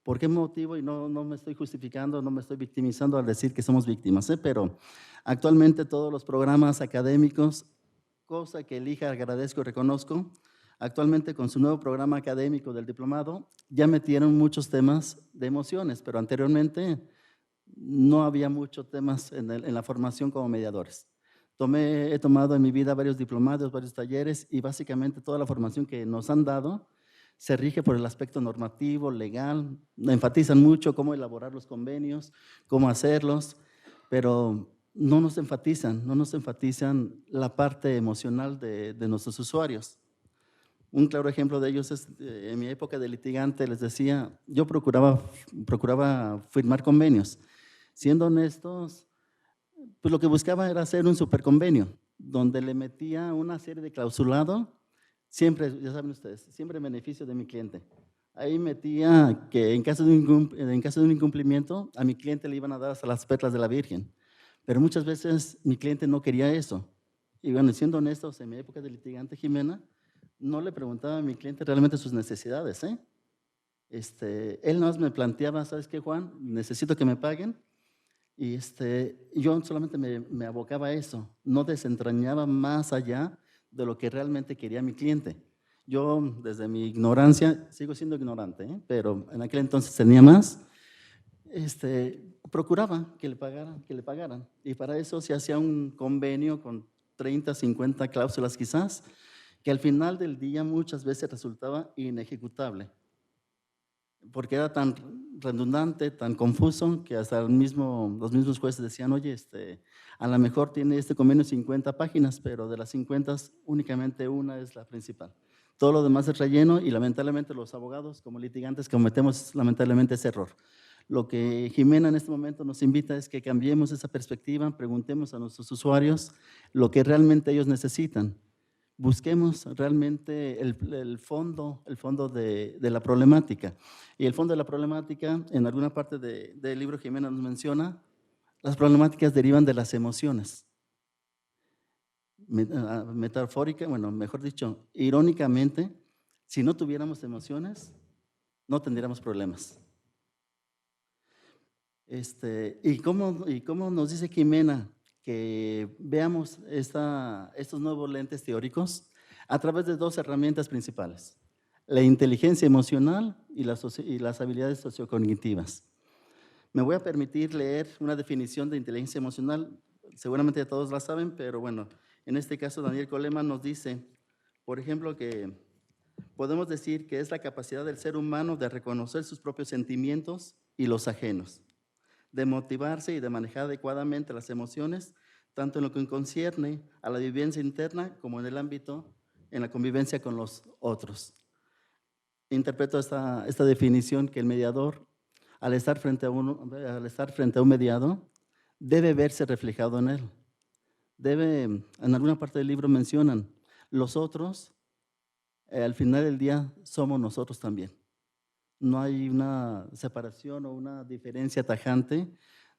¿Por qué motivo? Y no me estoy justificando, no me estoy victimizando al decir que somos víctimas, pero actualmente todos los programas académicos, cosa que elija, agradezco y reconozco, actualmente con su nuevo programa académico del diplomado ya metieron muchos temas de emociones, pero anteriormente no había muchos temas en la formación como mediadores. He tomado en mi vida varios diplomados, varios talleres, y básicamente toda la formación que nos han dado se rige por el aspecto normativo, legal, enfatizan mucho cómo elaborar los convenios, cómo hacerlos, pero no nos enfatizan la parte emocional de nuestros usuarios. Un claro ejemplo de ellos es, en mi época de litigante, les decía, yo procuraba firmar convenios. Siendo honestos, pues lo que buscaba era hacer un superconvenio, donde le metía una serie de clausulado, siempre, ya saben ustedes, siempre en beneficio de mi cliente. Ahí metía que en caso de un incumplimiento, a mi cliente le iban a dar hasta las perlas de la Virgen. Pero muchas veces mi cliente no quería eso. Y bueno, siendo honestos, en mi época de litigante, Jimena, no le preguntaba a mi cliente realmente sus necesidades. Él nada más me planteaba, ¿sabes qué, Juan? Necesito que me paguen. Y yo solamente me abocaba a eso. No desentrañaba más allá de lo que realmente quería mi cliente. Yo, desde mi ignorancia, sigo siendo ignorante, pero en aquel entonces tenía más, procuraba que le pagaran. Y para eso se hacía un convenio con 30, 50 cláusulas quizás, que al final del día muchas veces resultaba inejecutable, porque era tan redundante, tan confuso, que hasta los mismos jueces decían, oye, a lo mejor tiene este convenio 50 páginas, pero de las 50 únicamente una es la principal. Todo lo demás es relleno, y lamentablemente los abogados como litigantes cometemos lamentablemente ese error. Lo que Jimena en este momento nos invita es que cambiemos esa perspectiva, preguntemos a nuestros usuarios lo que realmente ellos necesitan. Busquemos realmente el fondo de la problemática. Y el fondo de la problemática, en alguna parte del libro Jimena nos menciona, las problemáticas derivan de las emociones. Metafórica, bueno, mejor dicho, irónicamente, si no tuviéramos emociones, no tendríamos problemas. ¿Y cómo nos dice Jimena que veamos estos nuevos lentes teóricos? A través de dos herramientas principales: la inteligencia emocional y las habilidades sociocognitivas. Me voy a permitir leer una definición de inteligencia emocional, seguramente ya todos la saben, pero bueno, en este caso Daniel Goleman nos dice, por ejemplo, que podemos decir que es la capacidad del ser humano de reconocer sus propios sentimientos y los ajenos, de motivarse y de manejar adecuadamente las emociones, tanto en lo que concierne a la vivencia interna como en el ámbito, en la convivencia con los otros. Interpreto esta definición que el mediador, al estar frente a un mediado, debe verse reflejado en él. En alguna parte del libro mencionan, los otros, al final del día, somos nosotros también. No hay una separación o una diferencia tajante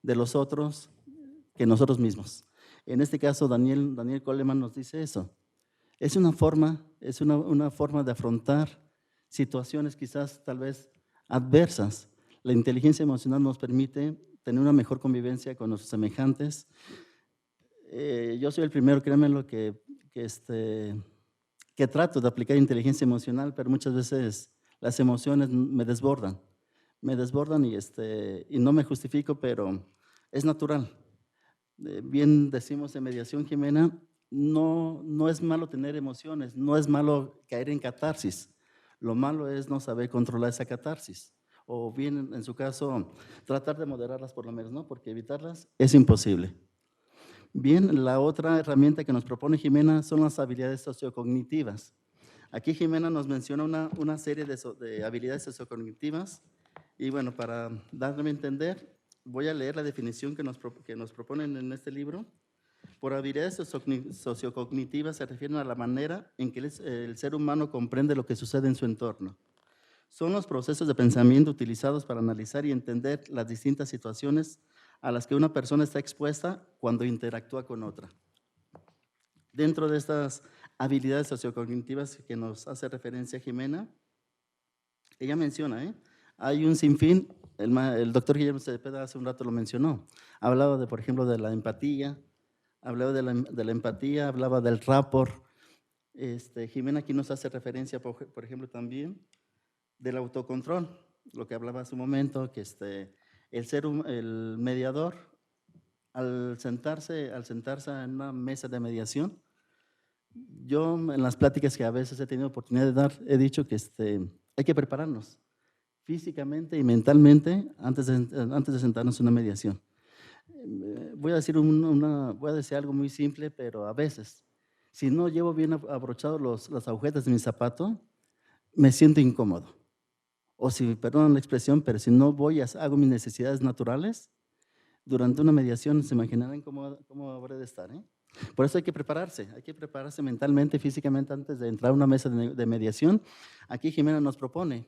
de los otros que nosotros mismos. En este caso, Daniel Goleman nos dice eso. Es una forma de afrontar situaciones quizás tal vez adversas. La inteligencia emocional nos permite tener una mejor convivencia con nuestros semejantes. Yo soy el primero, créanmelo, que trato de aplicar inteligencia emocional, pero muchas veces las emociones me desbordan y no me justifico, pero es natural. Bien decimos en mediación, Jimena, no es malo tener emociones, no es malo caer en catarsis. Lo malo es no saber controlar esa catarsis. O bien, en su caso, tratar de moderarlas por lo menos, ¿no? Porque evitarlas es imposible. Bien, la otra herramienta que nos propone Jimena son las habilidades sociocognitivas. Aquí Jimena nos menciona una serie de habilidades sociocognitivas y bueno, para darme a entender, voy a leer la definición que nos proponen en este libro. Por habilidades sociocognitivas se refieren a la manera en que el ser humano comprende lo que sucede en su entorno. Son los procesos de pensamiento utilizados para analizar y entender las distintas situaciones a las que una persona está expuesta cuando interactúa con otra. Dentro de estas habilidades sociocognitivas que nos hace referencia Jimena, ella menciona, hay un sinfín, el doctor Guillermo Cepeda hace un rato lo mencionó, hablaba por ejemplo, de la empatía, hablaba de la empatía, hablaba del rapport. Jimena aquí nos hace referencia, por ejemplo, también del autocontrol, lo que hablaba hace un momento, que el mediador, al sentarse en una mesa de mediación, yo en las pláticas que a veces he tenido oportunidad de dar, he dicho que hay que prepararnos físicamente y mentalmente antes de sentarnos en una mediación. Voy a decir algo muy simple, pero a veces, si no llevo bien abrochados las agujetas de mi zapato, me siento incómodo. O si, perdón la expresión, pero si no hago mis necesidades naturales, durante una mediación se imaginarán cómo habré de estar. Por eso hay que prepararse mentalmente, físicamente antes de entrar a una mesa de mediación. Aquí Jimena nos propone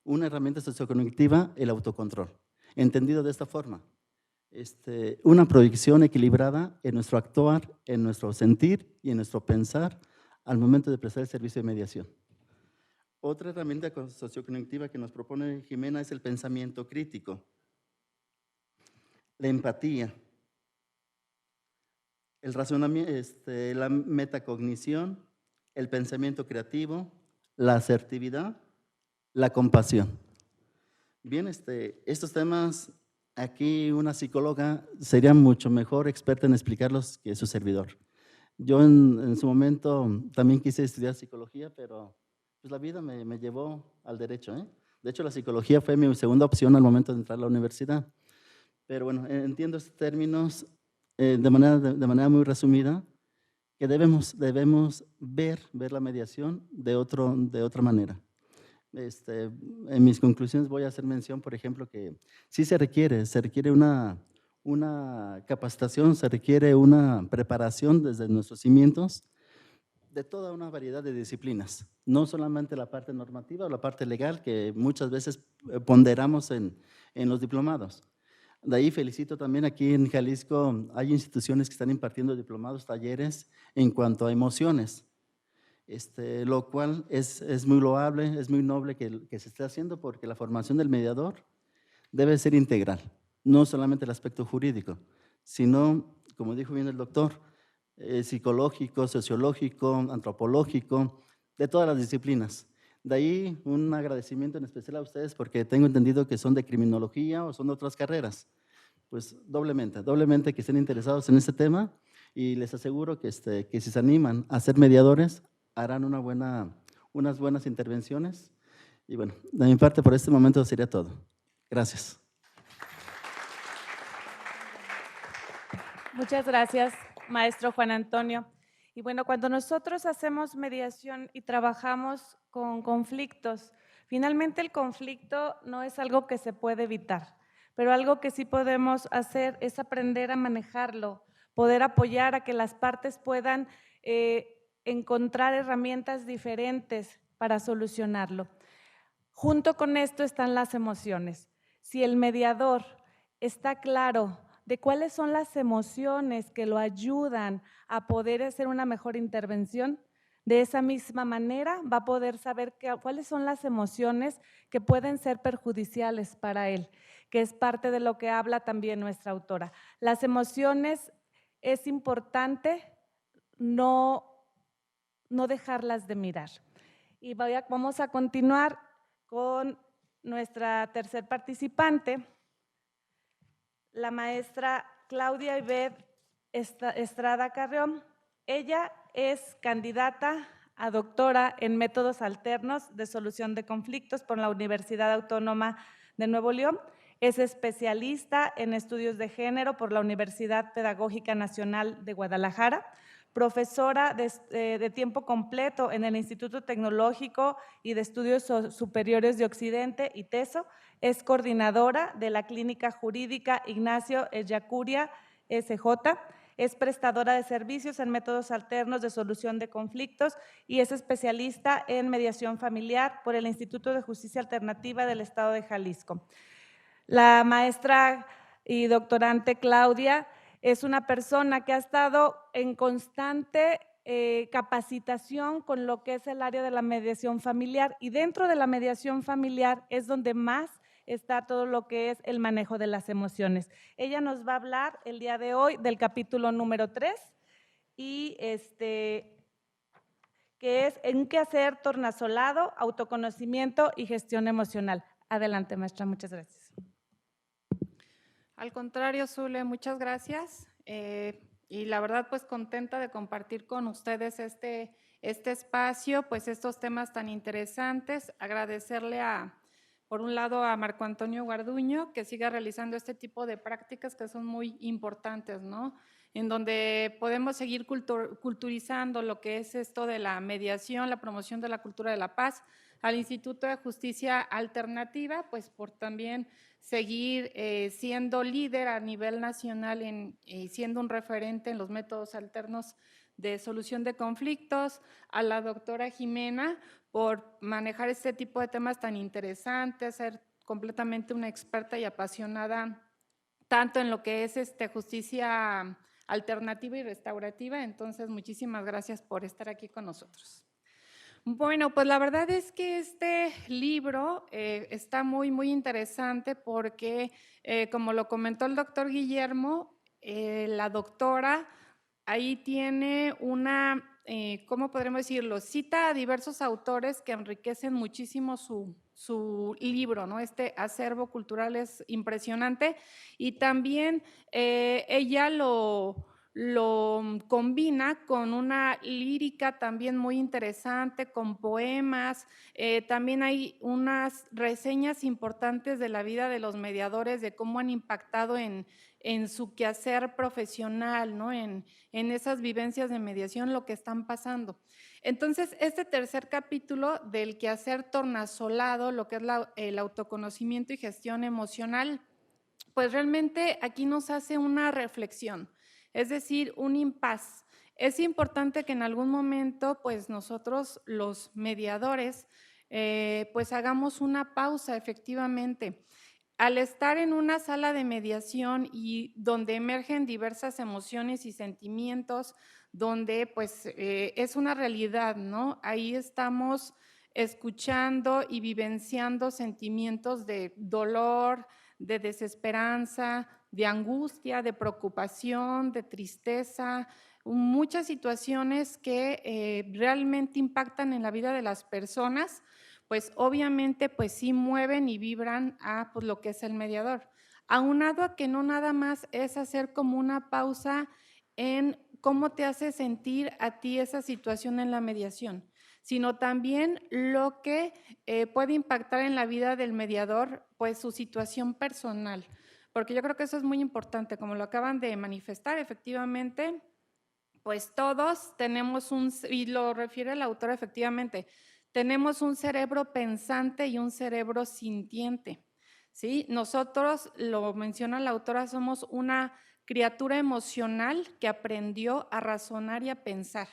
una herramienta sociocognitiva, el autocontrol. Entendido de esta forma, una proyección equilibrada en nuestro actuar, en nuestro sentir y en nuestro pensar al momento de prestar el servicio de mediación. Otra herramienta sociocognitiva que nos propone Jimena es el pensamiento crítico, la empatía, el razonamiento, la metacognición, el pensamiento creativo, la asertividad, la compasión. Bien, estos temas, aquí una psicóloga sería mucho mejor experta en explicarlos que su servidor. Yo en su momento también quise estudiar psicología, pero pues la vida me llevó al derecho. De hecho, la psicología fue mi segunda opción al momento de entrar a la universidad. Pero bueno, entiendo estos términos de manera muy resumida, que debemos ver la mediación de otra manera. En mis conclusiones voy a hacer mención, por ejemplo, que sí se requiere una capacitación, se requiere una preparación desde nuestros cimientos de toda una variedad de disciplinas, no solamente la parte normativa o la parte legal que muchas veces ponderamos en los diplomados. De ahí felicito también aquí en Jalisco, hay instituciones que están impartiendo diplomados, talleres en cuanto a emociones, lo cual es muy loable, es muy noble que se esté haciendo, porque la formación del mediador debe ser integral, no solamente el aspecto jurídico, sino, como dijo bien el doctor, psicológico, sociológico, antropológico, de todas las disciplinas. De ahí un agradecimiento en especial a ustedes, porque tengo entendido que son de criminología o son de otras carreras. Pues doblemente que estén interesados en este tema, y les aseguro que si se animan a ser mediadores, harán unas buenas intervenciones. Y bueno, de mi parte por este momento sería todo. Gracias. Muchas gracias, maestro Juan Antonio. Y bueno, cuando nosotros hacemos mediación y trabajamos con conflictos, Finalmente, el conflicto no es algo que se puede evitar, pero algo que sí podemos hacer es aprender a manejarlo, poder apoyar a que las partes puedan encontrar herramientas diferentes para solucionarlo. Junto con esto están las emociones. Si el mediador está claro de cuáles son las emociones que lo ayudan a poder hacer una mejor intervención, de esa misma manera va a poder saber cuáles son las emociones que pueden ser perjudiciales para él, que es parte de lo que habla también nuestra autora. Las emociones es importante no dejarlas de mirar. Y vamos a continuar con nuestra tercer participante, la maestra Claudia Ivette Estrada Carrión. Ella es candidata a doctora en métodos alternos de solución de conflictos por la Universidad Autónoma de Nuevo León. Es especialista en estudios de género por la Universidad Pedagógica Nacional de Guadalajara, profesora de tiempo completo en el Instituto Tecnológico y de Estudios Superiores de Occidente, ITESO. Es coordinadora de la Clínica Jurídica Ignacio Ellacuría, SJ. Es prestadora de servicios en métodos alternos de solución de conflictos y es especialista en mediación familiar por el Instituto de Justicia Alternativa del Estado de Jalisco. La maestra y doctorante Claudia es una persona que ha estado en constante capacitación con lo que es el área de la mediación familiar, y dentro de la mediación familiar es donde más está todo lo que es el manejo de las emociones. Ella nos va a hablar el día de hoy del capítulo número 3 y que es un quehacer tornasolado, autoconocimiento y gestión emocional. Adelante, maestra, muchas gracias. Al contrario, Zule, muchas gracias. Y la verdad, pues contenta de compartir con ustedes este espacio, pues estos temas tan interesantes. Agradecerle por un lado, a Marco Antonio Guarduño, que siga realizando este tipo de prácticas que son muy importantes, ¿no? En donde podemos seguir culturizando lo que es esto de la mediación, la promoción de la cultura de la paz, al Instituto de Justicia Alternativa, pues por también seguir siendo líder a nivel nacional siendo un referente en los métodos alternos de solución de conflictos, a la doctora Jimena por manejar este tipo de temas tan interesantes, ser completamente una experta y apasionada tanto en lo que es justicia alternativa y restaurativa. Entonces, muchísimas gracias por estar aquí con nosotros. Bueno, pues la verdad es que este libro está muy, muy interesante porque, como lo comentó el doctor Guillermo, la doctora ahí tiene una, ¿cómo podremos decirlo? Cita a diversos autores que enriquecen muchísimo su libro, ¿no? Este acervo cultural es impresionante y también ella lo combina con una lírica también muy interesante, con poemas. También hay unas reseñas importantes de la vida de los mediadores, de cómo han impactado en su quehacer profesional, ¿no? En esas vivencias de mediación, lo que están pasando. Entonces, este tercer capítulo del quehacer tornasolado, lo que es el autoconocimiento y gestión emocional, pues realmente aquí nos hace una reflexión. Es decir, un impas. Es importante que en algún momento, pues nosotros los mediadores, pues hagamos una pausa efectivamente. Al estar en una sala de mediación y donde emergen diversas emociones y sentimientos, donde pues es una realidad, ¿no? Ahí estamos escuchando y vivenciando sentimientos de dolor, de desesperanza, de angustia, de preocupación, de tristeza, muchas situaciones que realmente impactan en la vida de las personas, pues obviamente pues sí mueven y vibran a pues, lo que es el mediador. Aunado a que no nada más es hacer como una pausa en cómo te hace sentir a ti esa situación en la mediación, sino también lo que puede impactar en la vida del mediador, pues su situación personal. Porque yo creo que eso es muy importante, como lo acaban de manifestar, efectivamente, pues todos tenemos y lo refiere la autora efectivamente, tenemos un cerebro pensante y un cerebro sintiente, ¿sí? Nosotros, lo menciona la autora, somos una criatura emocional que aprendió a razonar y a pensar.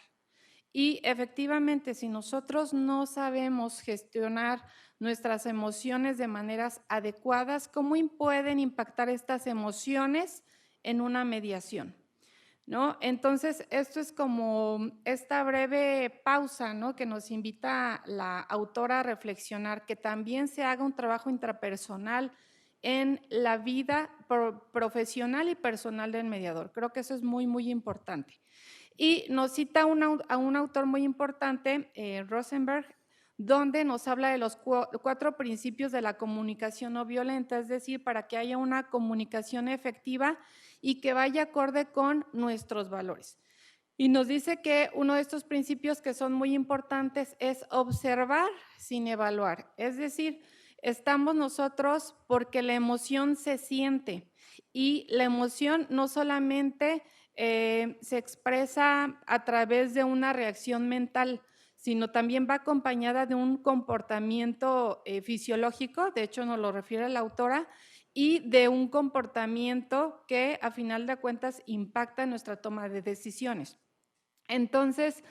Y efectivamente, si nosotros no sabemos gestionar nuestras emociones de maneras adecuadas, ¿cómo pueden impactar estas emociones en una mediación? ¿No? Entonces, esto es como esta breve pausa, ¿no?, que nos invita la autora a reflexionar, que también se haga un trabajo intrapersonal en la vida profesional y personal del mediador. Creo que eso es muy, muy importante. Y nos cita a un autor muy importante, Rosenberg, donde nos habla de los 4 principios de la comunicación no violenta, es decir, para que haya una comunicación efectiva y que vaya acorde con nuestros valores. Y nos dice que uno de estos principios que son muy importantes es observar sin evaluar, es decir, estamos nosotros porque la emoción se siente y la emoción no solamente se expresa a través de una reacción mental, sino también va acompañada de un comportamiento fisiológico, de hecho nos lo refiere la autora, y de un comportamiento que a final de cuentas impacta en nuestra toma de decisiones. Entonces,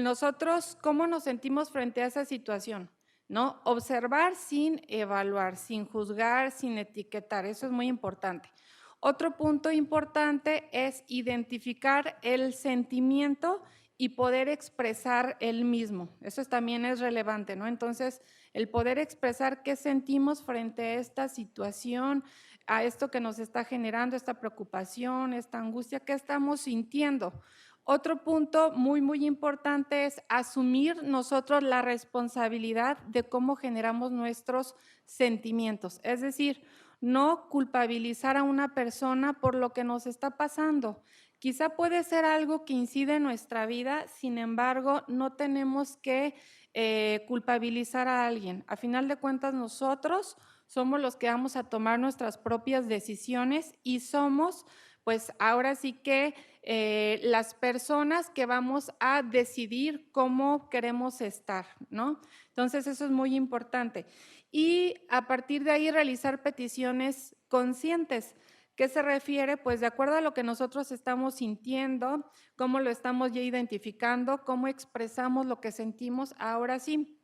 nosotros, ¿cómo nos sentimos frente a esa situación? ¿No? Observar sin evaluar, sin juzgar, sin etiquetar, eso es muy importante. Otro punto importante es identificar el sentimiento y poder expresar el mismo. Eso también es relevante, ¿no? Entonces, el poder expresar qué sentimos frente a esta situación, a esto que nos está generando, esta preocupación, esta angustia, ¿qué estamos sintiendo? Otro punto muy, muy importante es asumir nosotros la responsabilidad de cómo generamos nuestros sentimientos. Es decir, no culpabilizar a una persona por lo que nos está pasando. Quizá puede ser algo que incide en nuestra vida, sin embargo, no tenemos que culpabilizar a alguien. A final de cuentas, nosotros somos los que vamos a tomar nuestras propias decisiones y somos, pues ahora sí que las personas que vamos a decidir cómo queremos estar, ¿no? Entonces, eso es muy importante. Y a partir de ahí realizar peticiones conscientes. ¿Qué se refiere? Pues de acuerdo a lo que nosotros estamos sintiendo, cómo lo estamos ya identificando, cómo expresamos lo que sentimos, ahora sí,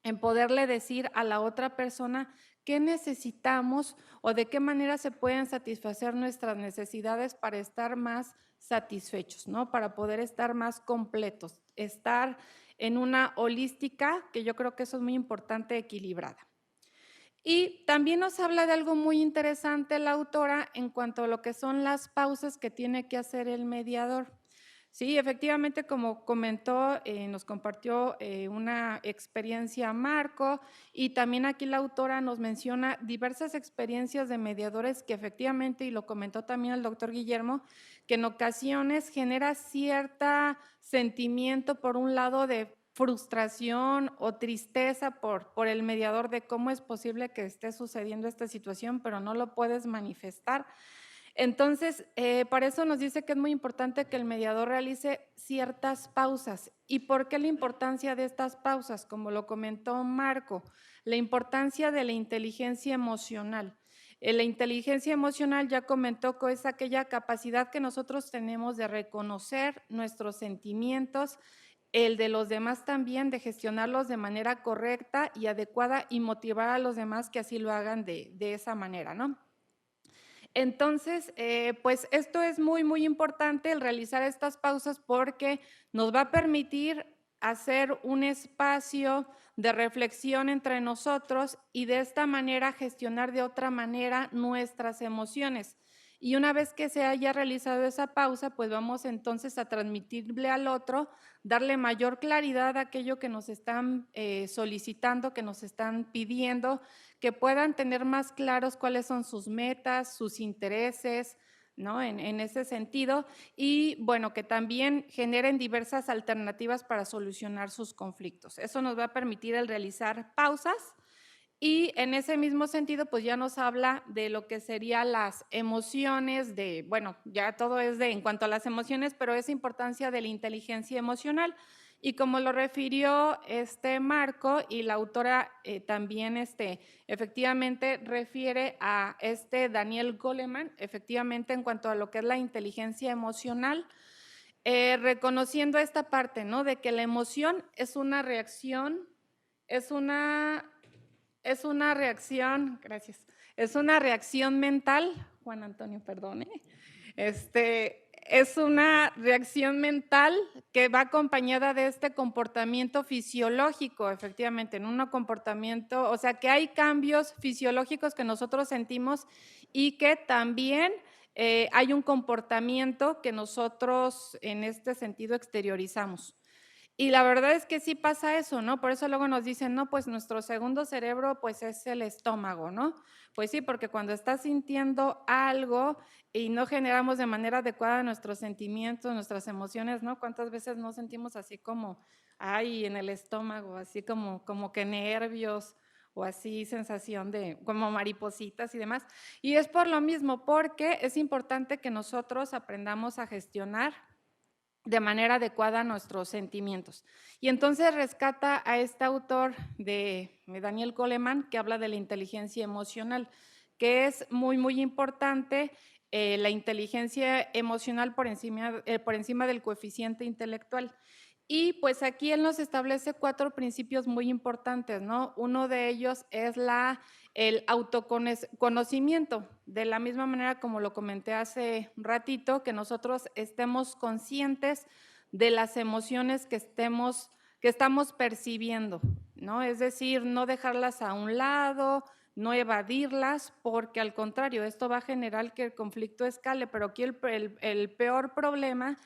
en poderle decir a la otra persona qué necesitamos o de qué manera se pueden satisfacer nuestras necesidades para estar más satisfechos, ¿no? Para poder estar más completos, estar en una holística, que yo creo que eso es muy importante, equilibrada. Y también nos habla de algo muy interesante la autora en cuanto a lo que son las pausas que tiene que hacer el mediador. Sí, efectivamente, como comentó, nos compartió una experiencia Marco, y también aquí la autora nos menciona diversas experiencias de mediadores que efectivamente, y lo comentó también el doctor Guillermo, que en ocasiones genera cierto sentimiento, por un lado, de frustración o tristeza por el mediador de cómo es posible que esté sucediendo esta situación, pero no lo puedes manifestar. Entonces, para eso nos dice que es muy importante que el mediador realice ciertas pausas. ¿Y por qué la importancia de estas pausas? Como lo comentó Marco, la importancia de la inteligencia emocional. La inteligencia emocional, ya comentó, que es aquella capacidad que nosotros tenemos de reconocer nuestros sentimientos, el de los demás también, de gestionarlos de manera correcta y adecuada y motivar a los demás que así lo hagan de esa manera, ¿no? Entonces, pues esto es muy, muy importante, el realizar estas pausas, porque nos va a permitir hacer un espacio de reflexión entre nosotros y de esta manera gestionar de otra manera nuestras emociones. Y una vez que se haya realizado esa pausa, pues vamos entonces a transmitirle al otro, darle mayor claridad a aquello que nos están solicitando, que nos están pidiendo, que puedan tener más claros cuáles son sus metas, sus intereses, ¿no? En ese sentido, y bueno, que también generen diversas alternativas para solucionar sus conflictos. Eso nos va a permitir el realizar pausas. Y en ese mismo sentido, pues ya nos habla de lo que serían las emociones, bueno, ya todo es en cuanto a las emociones, pero esa importancia de la inteligencia emocional. Y como lo refirió Marco y la autora también efectivamente refiere a Daniel Goleman, efectivamente en cuanto a lo que es la inteligencia emocional, reconociendo esta parte, ¿no? De que la emoción es una reacción, gracias, es una reacción mental, Juan Antonio, perdone, es una reacción mental que va acompañada de este comportamiento fisiológico, efectivamente, en un comportamiento, o sea, que hay cambios fisiológicos que nosotros sentimos y que también hay un comportamiento que nosotros en este sentido exteriorizamos. Y la verdad es que sí pasa eso, ¿no? Por eso luego nos dicen, no, pues nuestro segundo cerebro pues es el estómago, ¿no? Pues sí, porque cuando estás sintiendo algo y no generamos de manera adecuada nuestros sentimientos, nuestras emociones, ¿no? ¿Cuántas veces nos sentimos así como, ay, en el estómago, así como que nervios o así sensación de como maripositas y demás? Y es por lo mismo, porque es importante que nosotros aprendamos a gestionar de manera adecuada nuestros sentimientos. Y entonces rescata a este autor de Daniel Goleman, que habla de la inteligencia emocional, que es muy, muy importante la inteligencia emocional por encima del coeficiente intelectual. Y pues aquí él nos establece 4 principios muy importantes, ¿no? Uno de ellos es el autoconocimiento, de la misma manera como lo comenté hace un ratito, que nosotros estemos conscientes de las emociones que estamos percibiendo, ¿no? Es decir, no dejarlas a un lado, no evadirlas, porque al contrario, esto va a generar que el conflicto escale, pero aquí el peor problema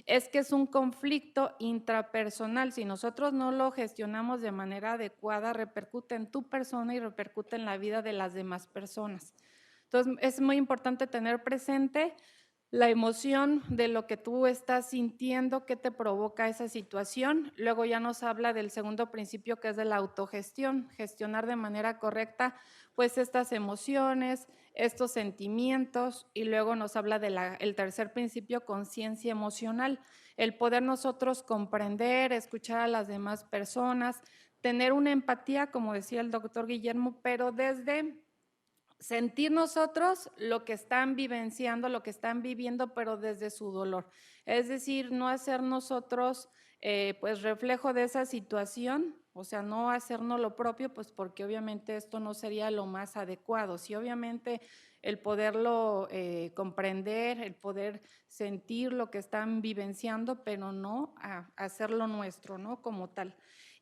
es que es un conflicto intrapersonal. Si nosotros no lo gestionamos de manera adecuada, repercute en tu persona y repercute en la vida de las demás personas. Entonces, es muy importante tener presente la emoción de lo que tú estás sintiendo, qué te provoca esa situación. Luego ya nos habla del segundo principio, que es de la autogestión, gestionar de manera correcta pues estas emociones, estos sentimientos, y luego nos habla del tercer principio, conciencia emocional, el poder nosotros comprender, escuchar a las demás personas, tener una empatía, como decía el doctor Guillermo, pero desde sentir nosotros lo que están vivenciando, lo que están viviendo, pero desde su dolor. Es decir, no hacer nosotros pues reflejo de esa situación, o sea, no hacernos lo propio, pues porque obviamente esto no sería lo más adecuado. Sí, obviamente el poderlo comprender, el poder sentir lo que están vivenciando, pero no hacerlo nuestro, ¿no? Como tal.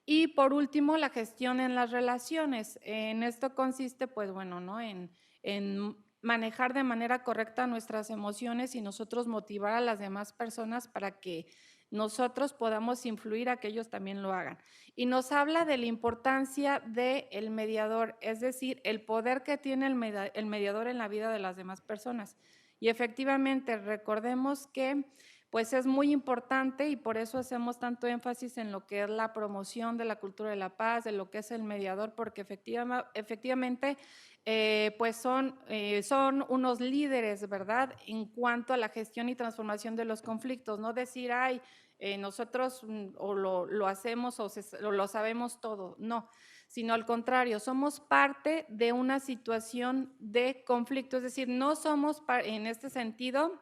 Y por último, la gestión en las relaciones. En esto consiste, pues bueno, ¿no? En manejar de manera correcta nuestras emociones y nosotros motivar a las demás personas para que nosotros podamos influir a que ellos también lo hagan. Y nos habla de la importancia del mediador, es decir, el poder que tiene el mediador en la vida de las demás personas. Y efectivamente, recordemos que pues es muy importante y por eso hacemos tanto énfasis en lo que es la promoción de la cultura de la paz, de lo que es el mediador, porque efectivamente pues son unos líderes, ¿verdad? En cuanto a la gestión y transformación de los conflictos, no decir, ay, nosotros o lo hacemos o lo sabemos todo, no, sino al contrario, somos parte de una situación de conflicto, es decir, no somos en este sentido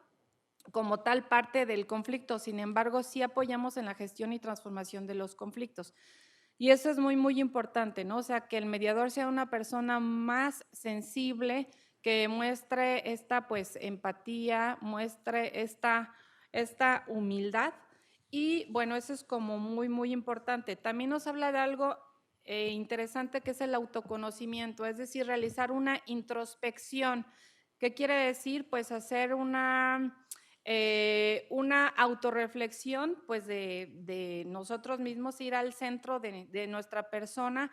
como tal parte del conflicto, sin embargo, sí apoyamos en la gestión y transformación de los conflictos. Y eso es muy, muy importante, ¿no? O sea, que el mediador sea una persona más sensible, que muestre esta, pues, empatía, muestre esta humildad. Y, bueno, eso es como muy, muy importante. También nos habla de algo interesante que es el autoconocimiento, es decir, realizar una introspección. ¿Qué quiere decir? Pues hacer una autorreflexión pues de nosotros mismos, ir al centro de nuestra persona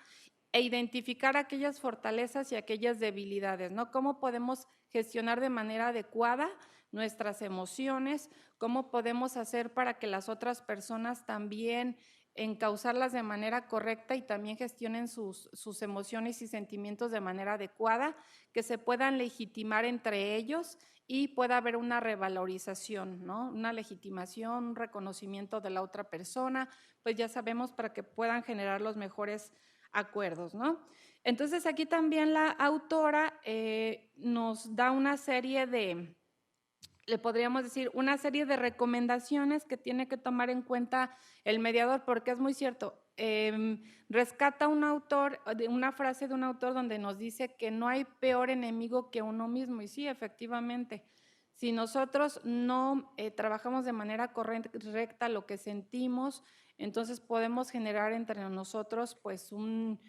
e identificar aquellas fortalezas y aquellas debilidades, ¿no? ¿Cómo podemos gestionar de manera adecuada nuestras emociones? ¿Cómo podemos hacer para que las otras personas también encauzarlas de manera correcta y también gestionen sus emociones y sentimientos de manera adecuada, que se puedan legitimar entre ellos y pueda haber una revalorización, ¿no? Una legitimación, un reconocimiento de la otra persona, pues ya sabemos, para que puedan generar los mejores acuerdos, ¿no? Entonces aquí también la autora nos da una serie de, le podríamos decir, una serie de recomendaciones que tiene que tomar en cuenta el mediador, porque es muy cierto. Rescata un autor, una frase de un autor donde nos dice que no hay peor enemigo que uno mismo, y sí, efectivamente. Si nosotros no trabajamos de manera correcta lo que sentimos, entonces podemos generar entre nosotros pues un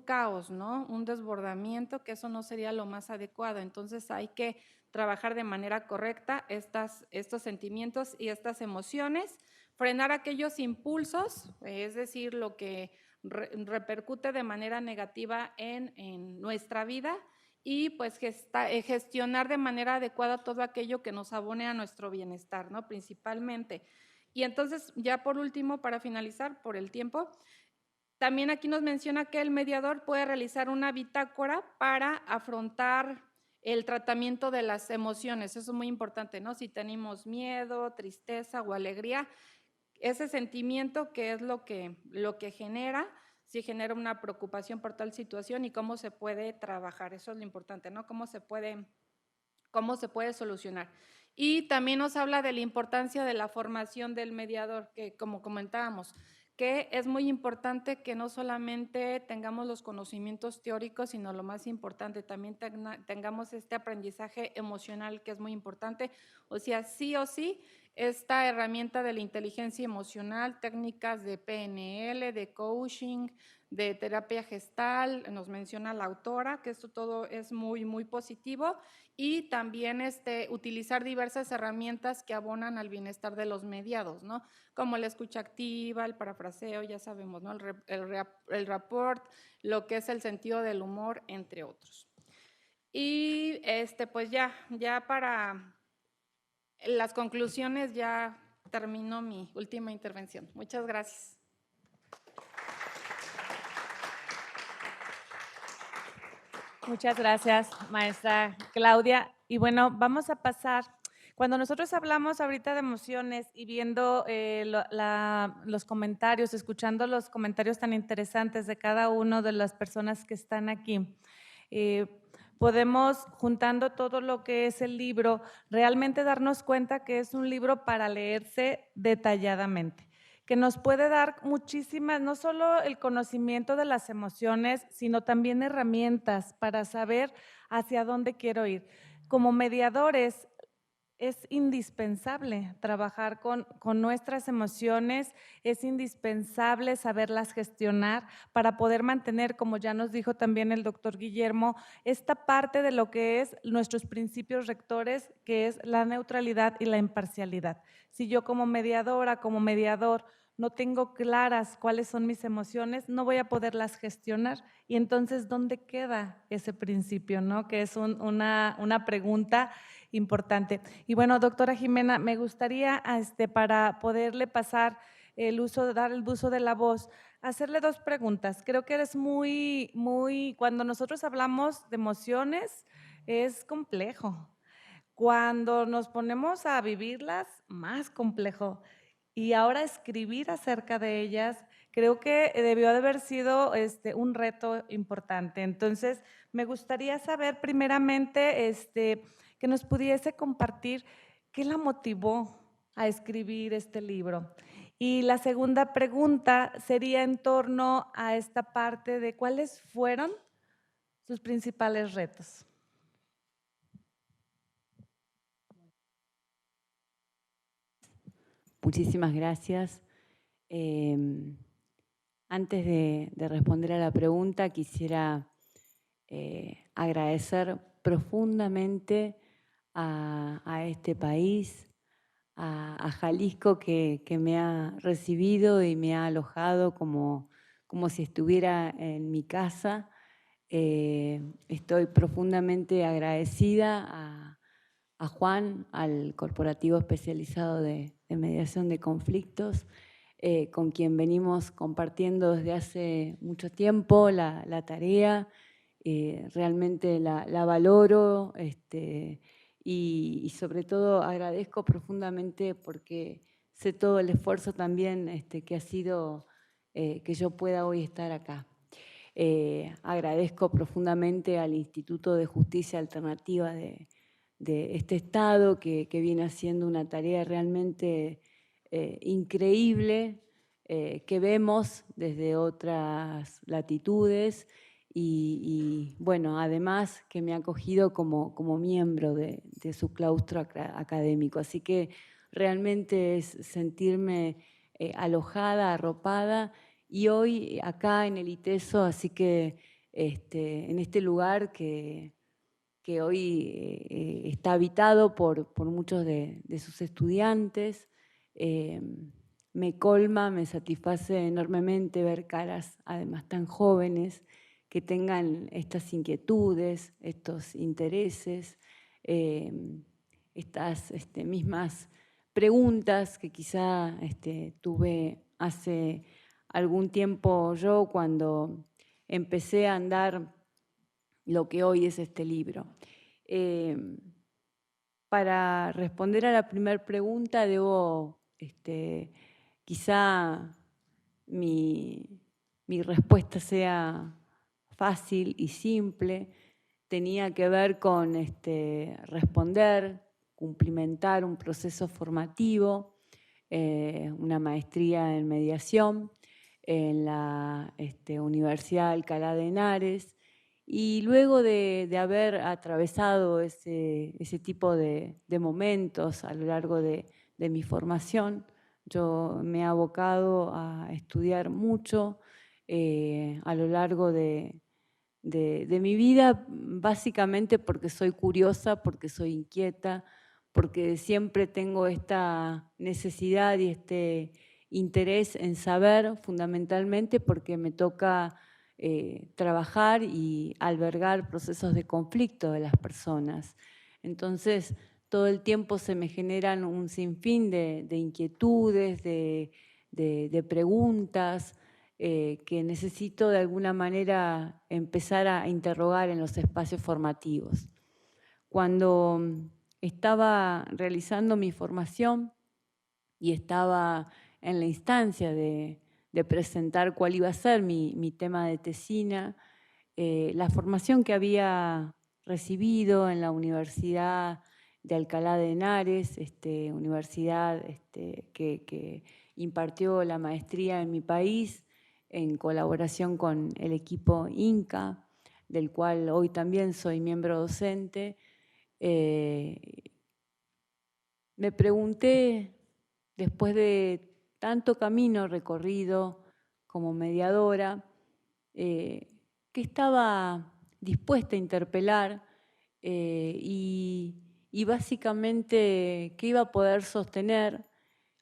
caos, ¿no? Un desbordamiento, que eso no sería lo más adecuado. Entonces hay que trabajar de manera correcta estos sentimientos y estas emociones, frenar aquellos impulsos, es decir, lo que repercute de manera negativa en nuestra vida, y pues gestionar de manera adecuada todo aquello que nos abone a nuestro bienestar, ¿no? Principalmente. Y entonces, ya por último, para finalizar por el tiempo, también aquí nos menciona que el mediador puede realizar una bitácora para afrontar el tratamiento de las emociones. Eso es muy importante, ¿no? Si tenemos miedo, tristeza o alegría, ese sentimiento, ¿qué es lo que genera? Si genera una preocupación por tal situación y cómo se puede trabajar. Eso es lo importante, ¿no? Cómo se puede solucionar. Y también nos habla de la importancia de la formación del mediador, que como comentábamos, que es muy importante que no solamente tengamos los conocimientos teóricos, sino lo más importante, también tengamos este aprendizaje emocional, que es muy importante. O sea, sí o sí, esta herramienta de la inteligencia emocional, técnicas de PNL, de coaching, de terapia gestal, nos menciona la autora, que esto todo es muy, muy positivo, y también utilizar diversas herramientas que abonan al bienestar de los mediados, ¿no? Como la escucha activa, el parafraseo, ya sabemos, ¿no? El rapport, lo que es el sentido del humor, entre otros. Y pues ya para las conclusiones, ya termino mi última intervención. Muchas gracias. Muchas gracias, maestra Claudia. Y bueno, vamos a pasar, cuando nosotros hablamos ahorita de emociones y viendo los comentarios, escuchando los comentarios tan interesantes de cada una de las personas que están aquí, podemos, juntando todo lo que es el libro, realmente darnos cuenta que es un libro para leerse detalladamente, que nos puede dar muchísimas, no solo el conocimiento de las emociones, sino también herramientas para saber hacia dónde quiero ir. Como mediadores, es indispensable trabajar con nuestras emociones, es indispensable saberlas gestionar para poder mantener, como ya nos dijo también el doctor Guillermo, esta parte de lo que es nuestros principios rectores, que es la neutralidad y la imparcialidad. Si yo como mediadora, como mediador, no tengo claras cuáles son mis emociones, no voy a poderlas gestionar. Y entonces, ¿dónde queda ese principio, no? Que es una pregunta importante. Y bueno, doctora Jimena, me gustaría, para poderle pasar dar el uso de la voz, hacerle dos preguntas. Creo que eres cuando nosotros hablamos de emociones, es complejo. Cuando nos ponemos a vivirlas, más complejo. Y ahora escribir acerca de ellas, creo que debió de haber sido un reto importante. Entonces, me gustaría saber primeramente que nos pudiese compartir qué la motivó a escribir este libro. Y la segunda pregunta sería en torno a esta parte de cuáles fueron sus principales retos. Muchísimas gracias. Antes de responder a la pregunta, quisiera agradecer profundamente a este país, a Jalisco, que me ha recibido y me ha alojado como si estuviera en mi casa. Estoy profundamente agradecida a Juan, al Corporativo Especializado de Mediación de Conflictos, con quien venimos compartiendo desde hace mucho tiempo la tarea. Realmente la valoro y sobre todo agradezco profundamente porque sé todo el esfuerzo también que ha sido que yo pueda hoy estar acá. Agradezco profundamente al Instituto de Justicia Alternativa de este Estado que viene haciendo una tarea realmente increíble que vemos desde otras latitudes y bueno, además que me ha acogido como miembro de su claustro académico. Así que realmente es sentirme alojada, arropada y hoy acá en el ITESO, así que en este lugar que hoy está habitado por muchos de sus estudiantes. Me colma, me satisface enormemente ver caras además tan jóvenes que tengan estas inquietudes, estos intereses, estas mismas preguntas que quizá tuve hace algún tiempo yo cuando empecé a andar lo que hoy es este libro. Para responder a la primera pregunta, debo, quizá mi respuesta sea fácil y simple. Tenía que ver con responder, cumplimentar un proceso formativo, una maestría en mediación en la Universidad Alcalá de Henares. Y luego de haber atravesado ese tipo de momentos a lo largo de mi formación, yo me he abocado a estudiar mucho a lo largo de mi vida, básicamente porque soy curiosa, porque soy inquieta, porque siempre tengo esta necesidad y este interés en saber, fundamentalmente porque me toca trabajar y albergar procesos de conflicto de las personas. Entonces, todo el tiempo se me generan un sinfín de inquietudes, de preguntas que necesito de alguna manera empezar a interrogar en los espacios formativos. Cuando estaba realizando mi formación y estaba en la instancia de presentar cuál iba a ser mi tema de tesina, la formación que había recibido en la Universidad de Alcalá de Henares, universidad que impartió la maestría en mi país en colaboración con el equipo INCA, del cual hoy también soy miembro docente. Me pregunté, después de tanto camino recorrido como mediadora, que estaba dispuesta a interpelar y básicamente qué iba a poder sostener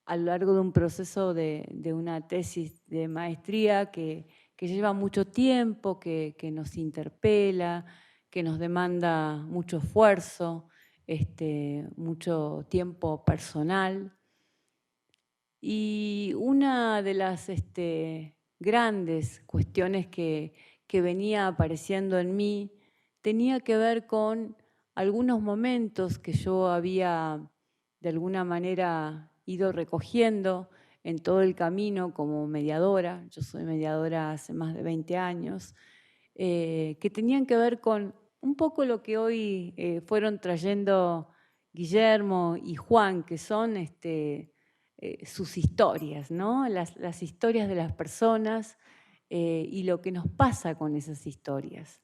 a lo largo de un proceso de una tesis de maestría que lleva mucho tiempo, que nos interpela, que nos demanda mucho esfuerzo, mucho tiempo personal. Y una de las grandes cuestiones que venía apareciendo en mí tenía que ver con algunos momentos que yo había de alguna manera ido recogiendo en todo el camino como mediadora. Yo soy mediadora hace más de 20 años, que tenían que ver con un poco lo que hoy fueron trayendo Guillermo y Juan, que son sus historias, ¿no? Las historias de las personas y lo que nos pasa con esas historias.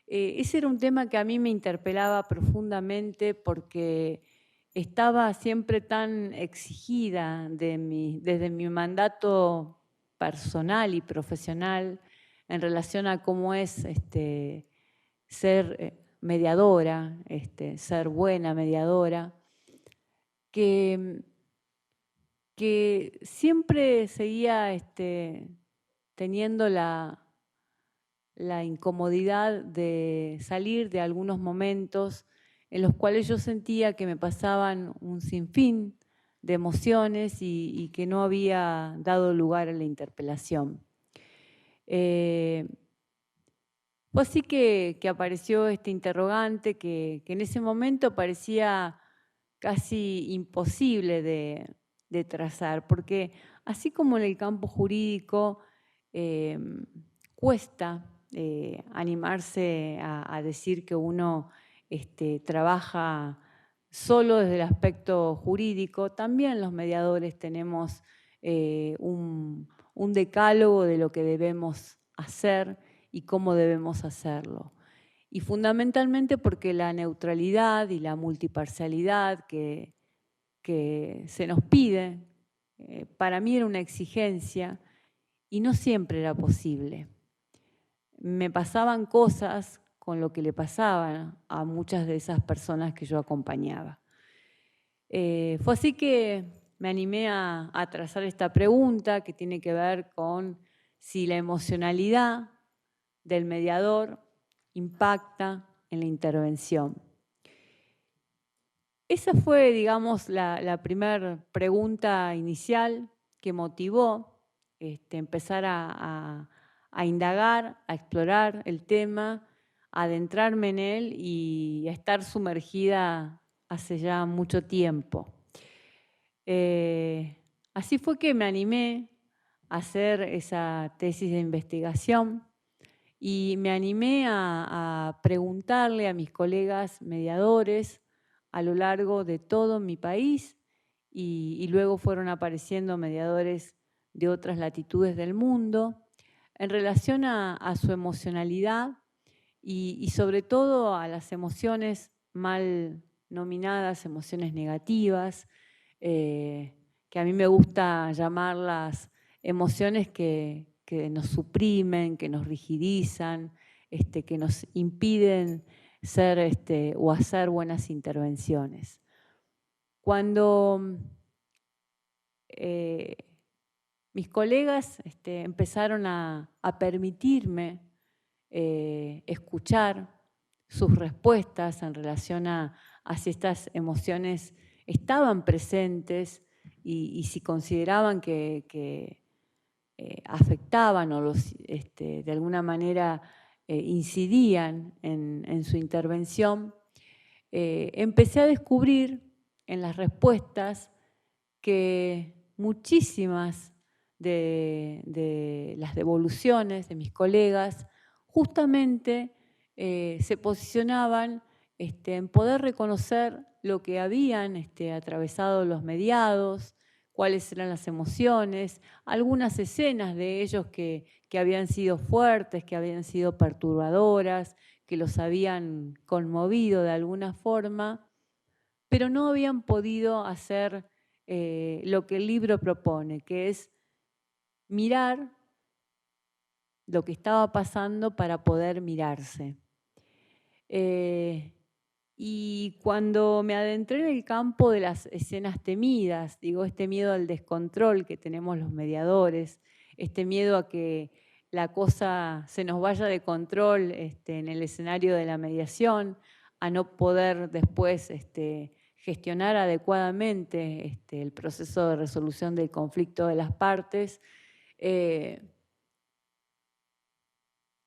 Ese era un tema que a mí me interpelaba profundamente porque estaba siempre tan exigida desde mi mandato personal y profesional en relación a cómo es ser mediadora, ser buena mediadora, que siempre seguía teniendo la incomodidad de salir de algunos momentos en los cuales yo sentía que me pasaban un sinfín emociones y que no había dado lugar a la interpelación. Fue así que apareció este interrogante que en ese momento parecía casi imposible de trazar, porque así como en el campo jurídico cuesta animarse a decir que uno trabaja solo desde el aspecto jurídico, también los mediadores tenemos un decálogo de lo que debemos hacer y cómo debemos hacerlo. Y fundamentalmente porque la neutralidad y la multiparcialidad que se nos pide, para mí era una exigencia y no siempre era posible. Me pasaban cosas con lo que le pasaban a muchas de esas personas que yo acompañaba. Fue así que me animé a trazar esta pregunta que tiene que ver con si la emocionalidad del mediador impacta en la intervención. Esa fue, digamos, la primera pregunta inicial que motivó empezar a indagar, a explorar el tema, a adentrarme en él y a estar sumergida hace ya mucho tiempo. Así fue que me animé a hacer esa tesis de investigación y me animé a preguntarle a mis colegas mediadores a lo largo de todo mi país y luego fueron apareciendo mediadores de otras latitudes del mundo en relación a su emocionalidad y sobre todo a las emociones mal nominadas, emociones negativas, que a mí me gusta llamarlas emociones que nos suprimen, que nos rigidizan, que nos impiden ser o hacer buenas intervenciones. Cuando mis colegas empezaron a permitirme escuchar sus respuestas en relación a si estas emociones estaban presentes y si consideraban que afectaban o de alguna manera incidían en su intervención, empecé a descubrir en las respuestas que muchísimas de las devoluciones de mis colegas justamente se posicionaban en poder reconocer lo que habían atravesado los mediados, cuáles eran las emociones, algunas escenas de ellos que habían sido fuertes, que habían sido perturbadoras, que los habían conmovido de alguna forma, pero no habían podido hacer lo que el libro propone, que es mirar lo que estaba pasando para poder mirarse. Y cuando me adentré en el campo de las escenas temidas, digo, este miedo al descontrol que tenemos los mediadores, este miedo a que la cosa se nos vaya de control en el escenario de la mediación, a no poder después gestionar adecuadamente el proceso de resolución del conflicto de las partes,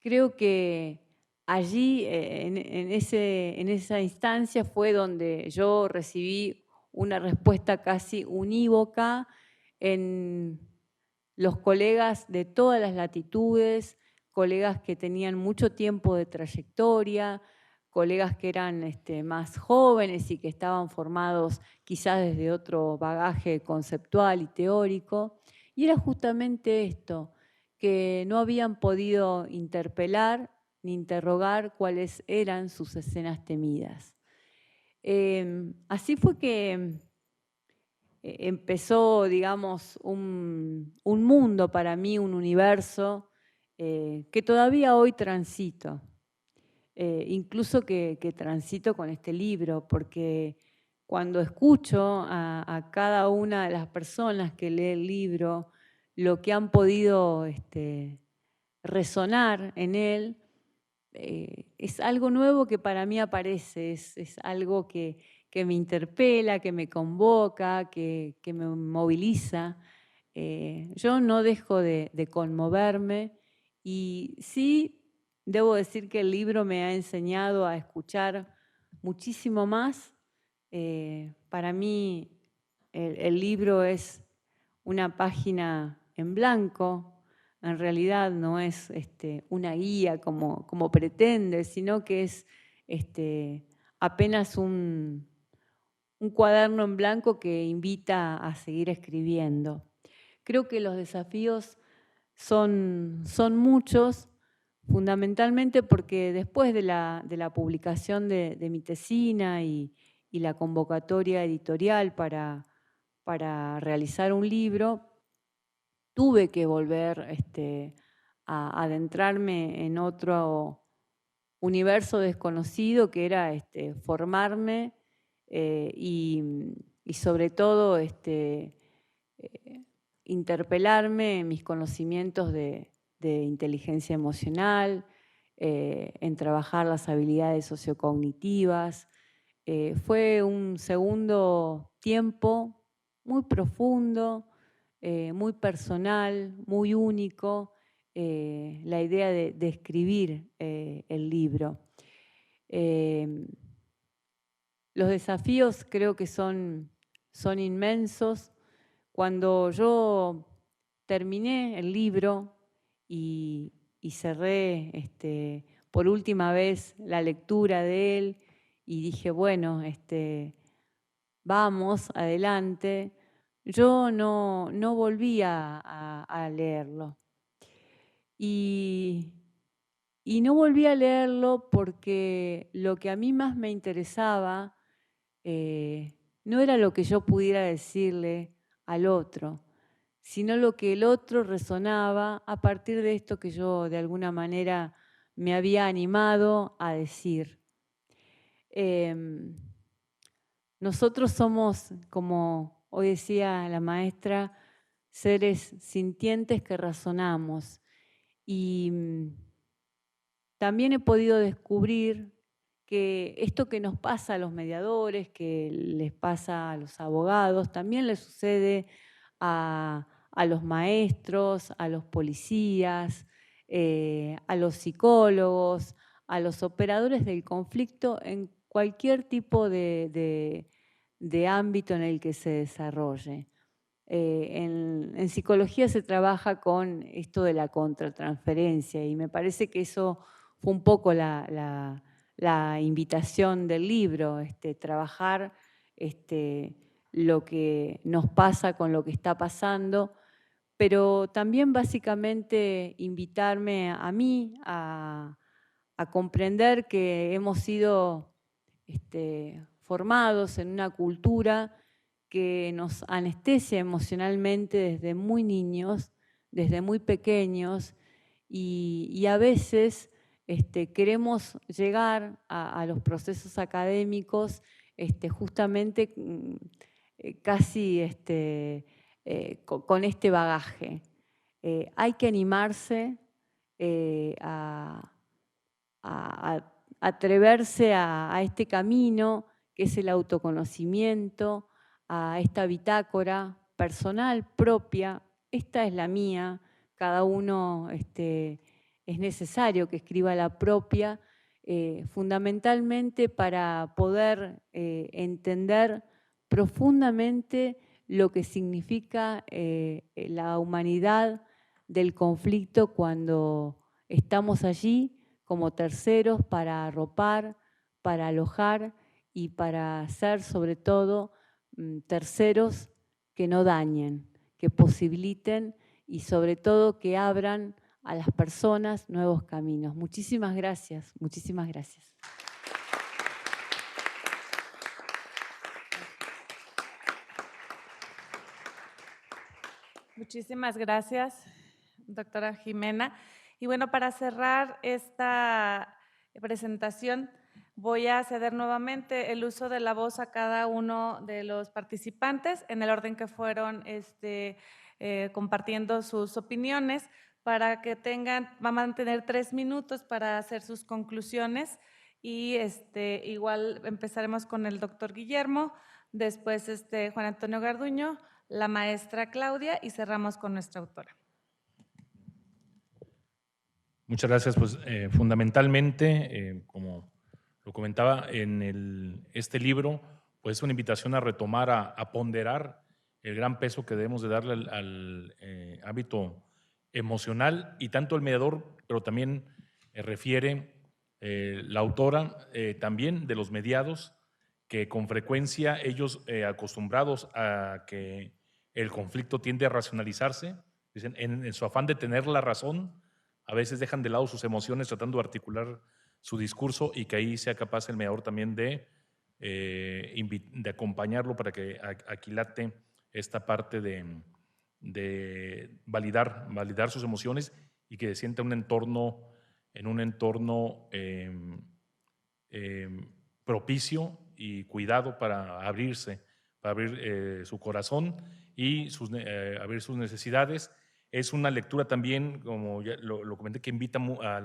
creo que allí, en esa instancia, fue donde yo recibí una respuesta casi unívoca en los colegas de todas las latitudes, colegas que tenían mucho tiempo de trayectoria, colegas que eran más jóvenes y que estaban formados quizás desde otro bagaje conceptual y teórico. Y era justamente esto, que no habían podido interpelar ni interrogar cuáles eran sus escenas temidas. Así fue que empezó, digamos, un mundo para mí, un universo que todavía hoy transito, incluso que transito con este libro, porque cuando escucho a cada una de las personas que lee el libro, lo que han podido resonar en él, es algo nuevo que para mí aparece, es algo que me interpela, que me convoca, que me moviliza. Yo no dejo de conmoverme y sí debo decir que el libro me ha enseñado a escuchar muchísimo más. Para mí el libro es una página en blanco, en realidad no es una guía como pretende, sino que es apenas un cuaderno en blanco que invita a seguir escribiendo. Creo que los desafíos son muchos, fundamentalmente porque después de la publicación de mi tesina y la convocatoria editorial para realizar un libro, tuve que volver a adentrarme en otro universo desconocido que era formarme y sobre todo interpelarme en mis conocimientos de inteligencia emocional, en trabajar las habilidades sociocognitivas. Fue un segundo tiempo muy profundo, muy personal, muy único, la idea de escribir el libro. Los desafíos creo que son inmensos. Cuando yo terminé el libro y cerré por última vez la lectura de él y dije, bueno, vamos, adelante, yo no volví a leerlo. Y no volví a leerlo porque lo que a mí más me interesaba no era lo que yo pudiera decirle al otro, sino lo que el otro resonaba a partir de esto que yo de alguna manera me había animado a decir. Nosotros somos, como hoy decía la maestra, seres sintientes que razonamos. Y también he podido descubrir que esto que nos pasa a los mediadores, que les pasa a los abogados, también les sucede a los maestros, a los policías, a los psicólogos, a los operadores del conflicto en cualquier tipo de ámbito en el que se desarrolle. En psicología se trabaja con esto de la contratransferencia y me parece que eso fue un poco la invitación del libro, trabajar lo que nos pasa con lo que está pasando, pero también básicamente invitarme a mí a comprender que hemos sido formados en una cultura que nos anestesia emocionalmente desde muy niños, desde muy pequeños, y a veces queremos llegar a los procesos académicos justamente casi con este bagaje. Hay que animarse a atreverse a este camino que es el autoconocimiento, a esta bitácora personal propia. Esta es la mía, cada uno es necesario que escriba la propia, fundamentalmente para poder entender profundamente lo que significa la humanidad del conflicto cuando estamos allí como terceros para arropar, para alojar y para ser sobre todo terceros que no dañen, que posibiliten y sobre todo que abran a las personas nuevos caminos. Muchísimas gracias, muchísimas gracias. Muchísimas gracias, doctora Jimena. Y bueno, para cerrar esta presentación, voy a ceder nuevamente el uso de la voz a cada uno de los participantes en el orden que fueron compartiendo sus opiniones para que van a tener 3 minutos para hacer sus conclusiones y igual empezaremos con el doctor Guillermo, después Juan Antonio Garduño, la maestra Claudia y cerramos con nuestra autora. Muchas gracias. Pues fundamentalmente, como lo comentaba, en este libro, pues es una invitación a retomar, a ponderar el gran peso que debemos de darle al hábito emocional, y tanto el mediador, pero también refiere la autora también de los mediados, que con frecuencia ellos acostumbrados a que el conflicto tiende a racionalizarse, dicen, en su afán de tener la razón, a veces dejan de lado sus emociones tratando de articular su discurso, y que ahí sea capaz el mediador también de acompañarlo para que aquilate esta parte de validar sus emociones y que se sienta en un entorno propicio y cuidado para abrir su corazón y abrir sus necesidades. Es una lectura también, como ya lo comenté, que invita a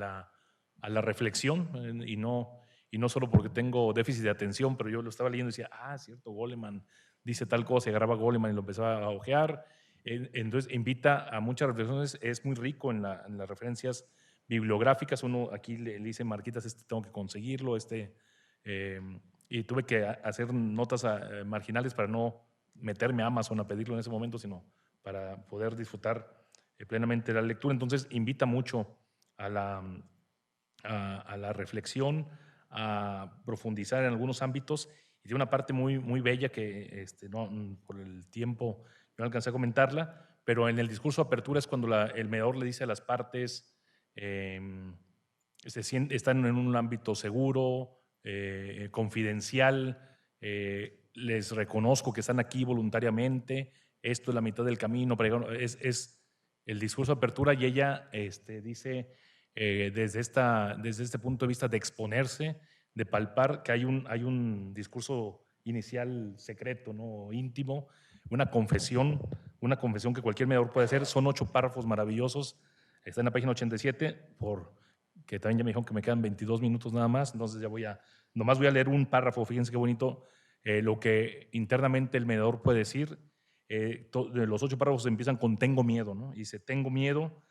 la reflexión, y no solo porque tengo déficit de atención, pero yo lo estaba leyendo y decía, cierto, Goleman dice tal cosa, y agarraba Goleman y lo empezaba a ojear. Entonces invita a muchas reflexiones, es muy rico en las referencias bibliográficas. Uno aquí le dice marquitas, tengo que conseguirlo, y tuve que hacer notas marginales para no meterme a Amazon a pedirlo en ese momento, sino para poder disfrutar plenamente la lectura. Entonces invita mucho a la reflexión, a profundizar en algunos ámbitos, y de una parte muy, muy bella que por el tiempo no alcancé a comentarla, pero en el discurso de apertura es cuando el mediador le dice a las partes están en un ámbito seguro, confidencial, les reconozco que están aquí voluntariamente, esto es la mitad del camino, es el discurso de apertura, y ella dice desde este punto de vista de exponerse, de palpar, que hay un discurso inicial secreto, ¿no? Íntimo, una confesión que cualquier mediador puede hacer. Son 8 párrafos maravillosos, está en la página 87, que también ya me dijeron que me quedan 22 minutos nada más, entonces nomás voy a leer un párrafo. Fíjense qué bonito lo que internamente el mediador puede decir. Los 8 párrafos empiezan con tengo miedo, ¿no? Y dice, tengo miedo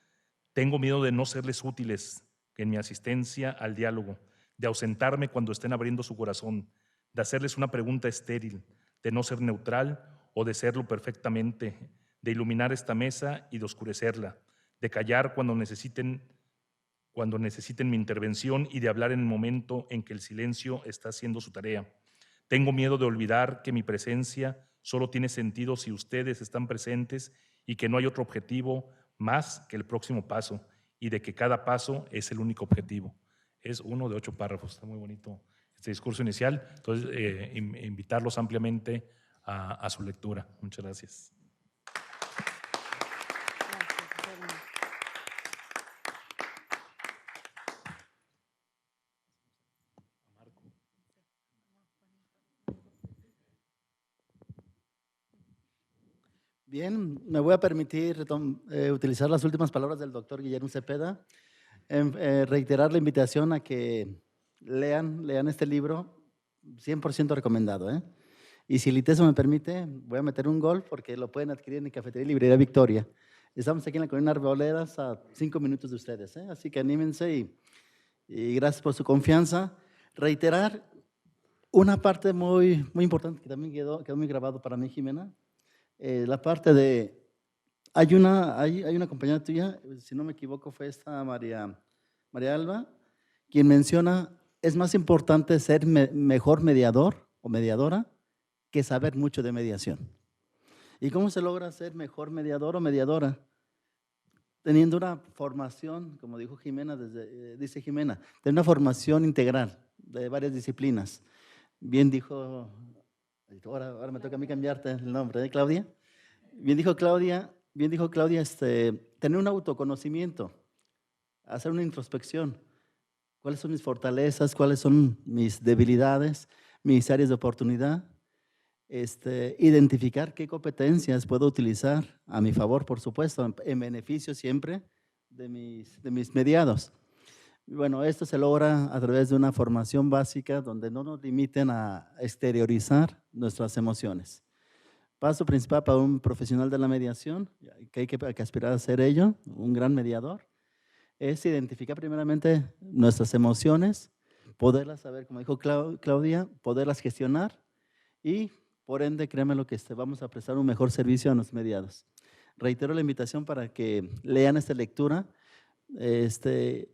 de no serles útiles en mi asistencia al diálogo, de ausentarme cuando estén abriendo su corazón, de hacerles una pregunta estéril, de no ser neutral o de serlo perfectamente, de iluminar esta mesa y de oscurecerla, de callar cuando necesiten mi intervención y de hablar en el momento en que el silencio está haciendo su tarea. Tengo miedo de olvidar que mi presencia solo tiene sentido si ustedes están presentes y que no hay otro objetivo más que el próximo paso, y de que cada paso es el único objetivo. Es uno de 8 párrafos, está muy bonito este discurso inicial. Entonces, invitarlos ampliamente a su lectura. Muchas gracias. Bien, me voy a permitir utilizar las últimas palabras del doctor Guillermo Cepeda, reiterar la invitación a que lean este libro, 100% recomendado, ¿eh? Y si el ITESO me permite, voy a meter un gol porque lo pueden adquirir en Cafetería y Librería Victoria. Estamos aquí en la Colonia Arboledas a 5 minutos de ustedes, ¿eh? Así que anímense y gracias por su confianza. Reiterar una parte muy, muy importante que también quedó muy grabado para mí, Jimena. La parte de, hay una compañera tuya, si no me equivoco fue esta María Alba, quien menciona, es más importante ser mejor mediador o mediadora que saber mucho de mediación. ¿Y cómo se logra ser mejor mediador o mediadora? Teniendo una formación, como dijo Jimena, dice Jimena, de una formación integral de varias disciplinas. Bien dijo, ahora me toca a mí cambiarte el nombre, ¿eh, Claudia? Bien dijo Claudia, tener un autoconocimiento, hacer una introspección. ¿Cuáles son mis fortalezas? ¿Cuáles son mis debilidades? Mis áreas de oportunidad. Identificar qué competencias puedo utilizar a mi favor, por supuesto, en beneficio siempre de mis mediados. Bueno, esto se logra a través de una formación básica donde no nos limiten a exteriorizar nuestras emociones. Paso principal para un profesional de la mediación, que hay que aspirar a ser ello, un gran mediador, es identificar primeramente nuestras emociones, poderlas saber, como dijo Claudia, poderlas gestionar y por ende, créanme lo que vamos a prestar un mejor servicio a los mediados. Reitero la invitación para que lean esta lectura.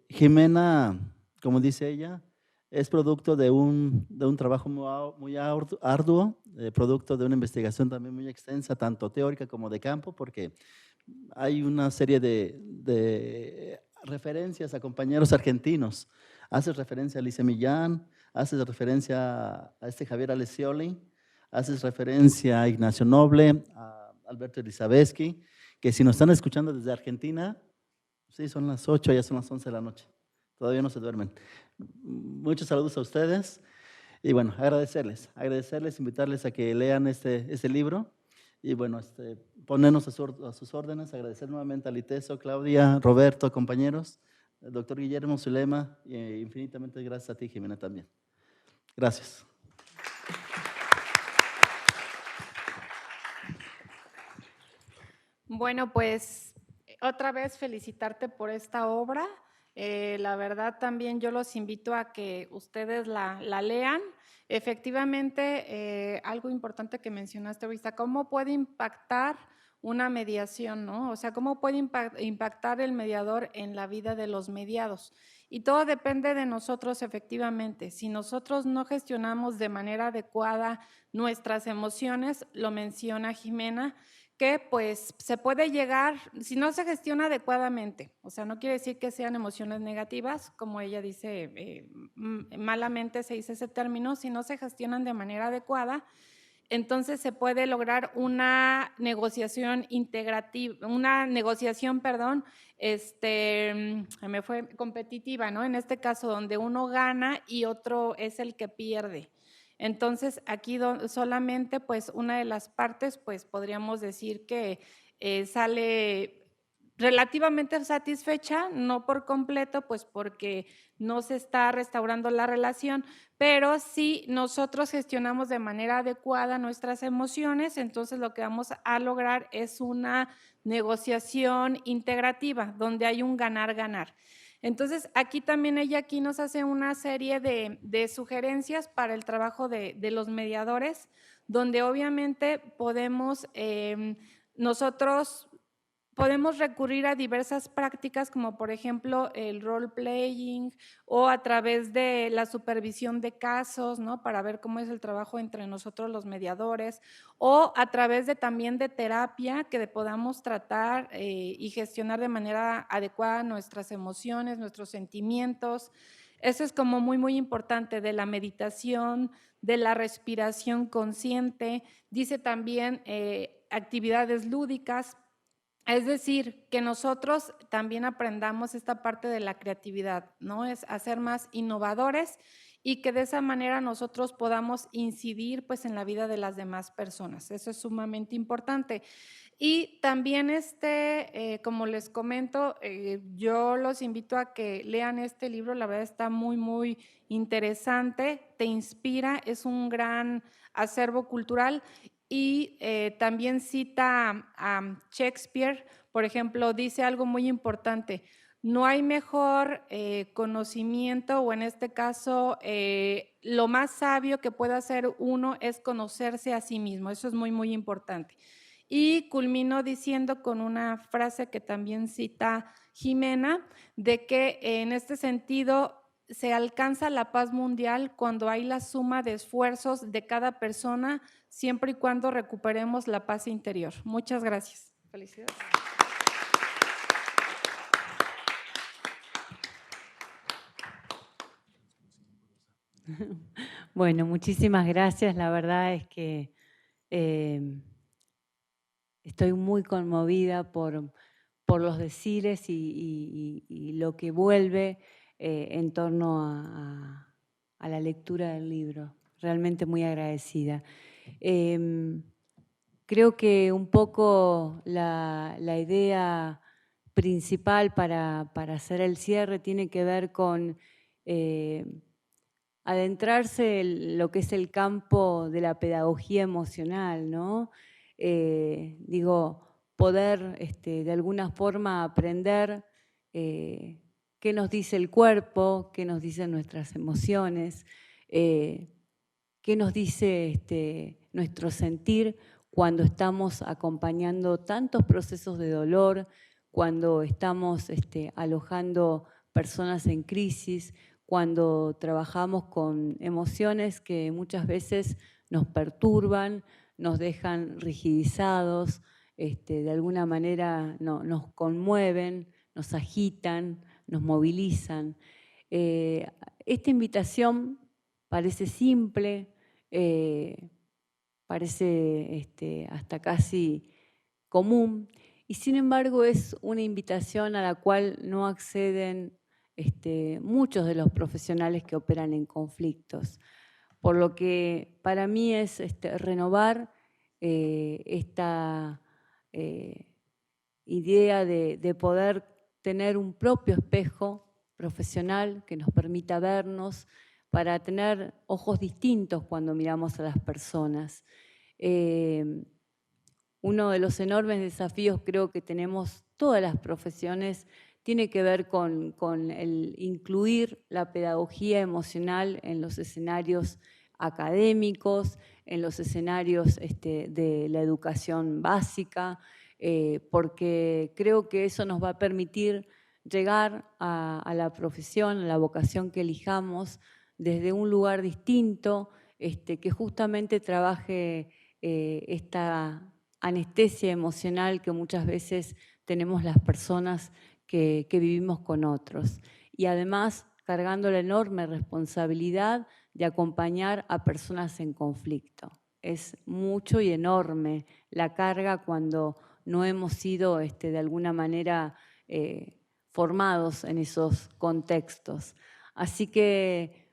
Jimena, como dice ella, es producto de un trabajo muy arduo, producto de una investigación también muy extensa, tanto teórica como de campo, porque hay una serie de referencias a compañeros argentinos. Hace referencia a Alicia Millán, hace referencia a Javier Alessioli, hace referencia a Ignacio Noble, a Alberto Elizabeski, que si nos están escuchando desde Argentina, sí, son las 8, ya son las 11 de la noche. Todavía no se duermen. Muchos saludos a ustedes. Y bueno, agradecerles, invitarles a que lean este libro. Y bueno, ponernos a sus órdenes, agradecer nuevamente a Liteso, Claudia, Roberto, compañeros, el doctor Guillermo, Zulema, y infinitamente gracias a ti, Jimena, también. Gracias. Bueno, pues otra vez felicitarte por esta obra. La verdad también yo los invito a que ustedes la lean. Efectivamente, algo importante que mencionaste ahorita, ¿cómo puede impactar una mediación, no? O sea, ¿cómo puede impactar el mediador en la vida de los mediados? Y todo depende de nosotros, efectivamente. Si nosotros no gestionamos de manera adecuada nuestras emociones, lo menciona Jimena, que pues se puede llegar, si no se gestiona adecuadamente, o sea, no quiere decir que sean emociones negativas, como ella dice, malamente se dice ese término, si no se gestionan de manera adecuada, entonces se puede lograr una negociación integrativa, me fue competitiva, ¿no? En este caso, donde uno gana y otro es el que pierde. Entonces, aquí solamente, pues, una de las partes, pues, podríamos decir que sale relativamente satisfecha, no por completo, pues, porque no se está restaurando la relación, pero si nosotros gestionamos de manera adecuada nuestras emociones, entonces lo que vamos a lograr es una negociación integrativa, donde hay un ganar-ganar. Entonces, aquí también ella nos hace una serie de sugerencias para el trabajo de los mediadores, donde obviamente nosotros podemos recurrir a diversas prácticas como por ejemplo el role-playing o a través de la supervisión de casos, ¿no? Para ver cómo es el trabajo entre nosotros los mediadores, o a través también de terapia que podamos tratar y gestionar de manera adecuada nuestras emociones, nuestros sentimientos. Eso es como muy, muy importante, de la meditación, de la respiración consciente. Dice también actividades lúdicas. Es decir, que nosotros también aprendamos esta parte de la creatividad, ¿no? Es hacer más innovadores y que de esa manera nosotros podamos incidir pues en la vida de las demás personas. Eso es sumamente importante. Y también como les comento, yo los invito a que lean este libro, la verdad está muy, muy interesante, te inspira, es un gran acervo cultural. Y también cita a Shakespeare, por ejemplo, dice algo muy importante: no hay mejor conocimiento, o en este caso, lo más sabio que puede hacer uno es conocerse a sí mismo. Eso es muy, muy importante. Y culmino diciendo con una frase que también cita Jimena, de que en este sentido se alcanza la paz mundial cuando hay la suma de esfuerzos de cada persona, siempre y cuando recuperemos la paz interior. Muchas gracias. Felicidades. Bueno, muchísimas gracias. La verdad es que estoy muy conmovida por los decires y lo que vuelve en torno a la lectura del libro. Realmente muy agradecida. Creo que un poco la idea principal para hacer el cierre tiene que ver con adentrarse en lo que es el campo de la pedagogía emocional, ¿no? Poder de alguna forma aprender qué nos dice el cuerpo, qué nos dicen nuestras emociones, qué nos dice nuestro sentir cuando estamos acompañando tantos procesos de dolor, cuando estamos alojando personas en crisis, cuando trabajamos con emociones que muchas veces nos perturban, nos dejan rigidizados, de alguna manera nos conmueven, nos agitan, nos movilizan. Esta invitación parece simple, parece hasta casi común, y sin embargo es una invitación a la cual no acceden muchos de los profesionales que operan en conflictos. Por lo que para mí es renovar esta idea de poder tener un propio espejo profesional que nos permita vernos, para tener ojos distintos cuando miramos a las personas. Uno de los enormes desafíos creo que tenemos todas las profesiones tiene que ver con el incluir la pedagogía emocional en los escenarios académicos, en los escenarios de la educación básica, porque creo que eso nos va a permitir llegar a la profesión, a la vocación que elijamos, desde un lugar distinto, que justamente trabaje esta anestesia emocional que muchas veces tenemos las personas que vivimos con otros. Y además cargando la enorme responsabilidad de acompañar a personas en conflicto. Es mucho y enorme la carga cuando no hemos sido de alguna manera formados en esos contextos. Así que,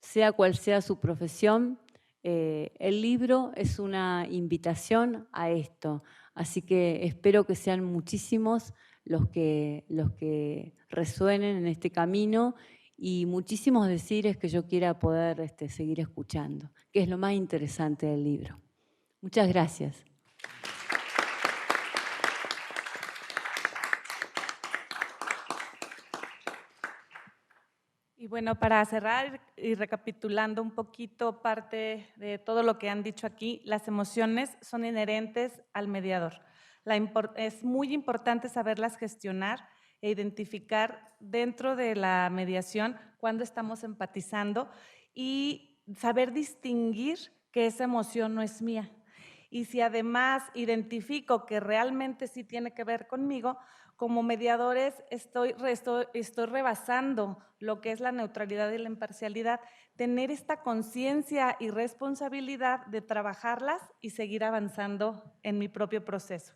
sea cual sea su profesión, el libro es una invitación a esto. Así que espero que sean muchísimos los que resuenen en este camino y muchísimos decires que yo quiera poder seguir escuchando, que es lo más interesante del libro. Muchas gracias. Y bueno, para cerrar y recapitulando un poquito parte de todo lo que han dicho aquí, las emociones son inherentes al mediador. Es muy importante saberlas gestionar e identificar dentro de la mediación cuando estamos empatizando y saber distinguir que esa emoción no es mía. Y si además identifico que realmente sí tiene que ver conmigo, como mediadores estoy rebasando lo que es la neutralidad y la imparcialidad, tener esta conciencia y responsabilidad de trabajarlas y seguir avanzando en mi propio proceso.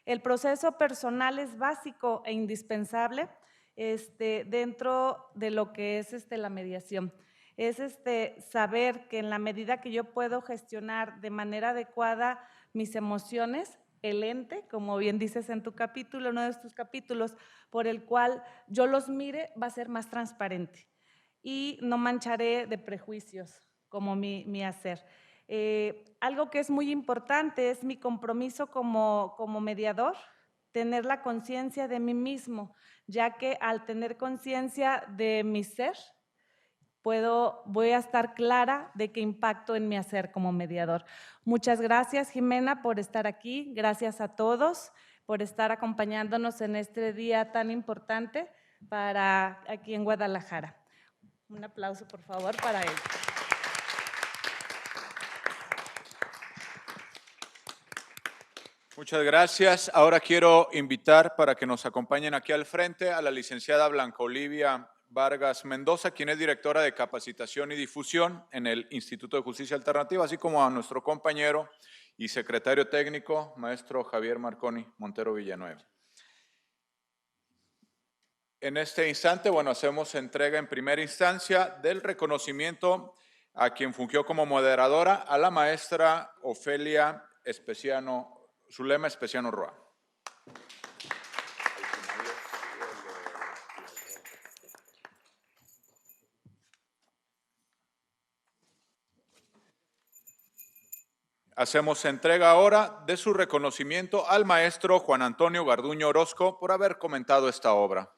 El proceso personal es básico e indispensable dentro de lo que es la mediación. Es saber que en la medida que yo puedo gestionar de manera adecuada mis emociones, el ente, como bien dices en tu capítulo, uno de tus capítulos, por el cual yo los mire, va a ser más transparente y no mancharé de prejuicios como mi hacer. Algo que es muy importante es mi compromiso como mediador, tener la conciencia de mí mismo, ya que al tener conciencia de mi ser, voy a estar clara de qué impacto en mi hacer como mediador. Muchas gracias, Jimena, por estar aquí. Gracias a todos por estar acompañándonos en este día tan importante para aquí en Guadalajara. Un aplauso, por favor, para él. Muchas gracias. Ahora quiero invitar para que nos acompañen aquí al frente a la licenciada Blanca Olivia Vargas Mendoza, quien es directora de Capacitación y Difusión en el Instituto de Justicia Alternativa, así como a nuestro compañero y secretario técnico, maestro Javier Marconi Montero Villanueva. En este instante, hacemos entrega en primera instancia del reconocimiento a quien fungió como moderadora, a la maestra Ofelia Zulema Especiano Roa. Hacemos entrega ahora de su reconocimiento al maestro Juan Antonio Garduño Orozco por haber comentado esta obra.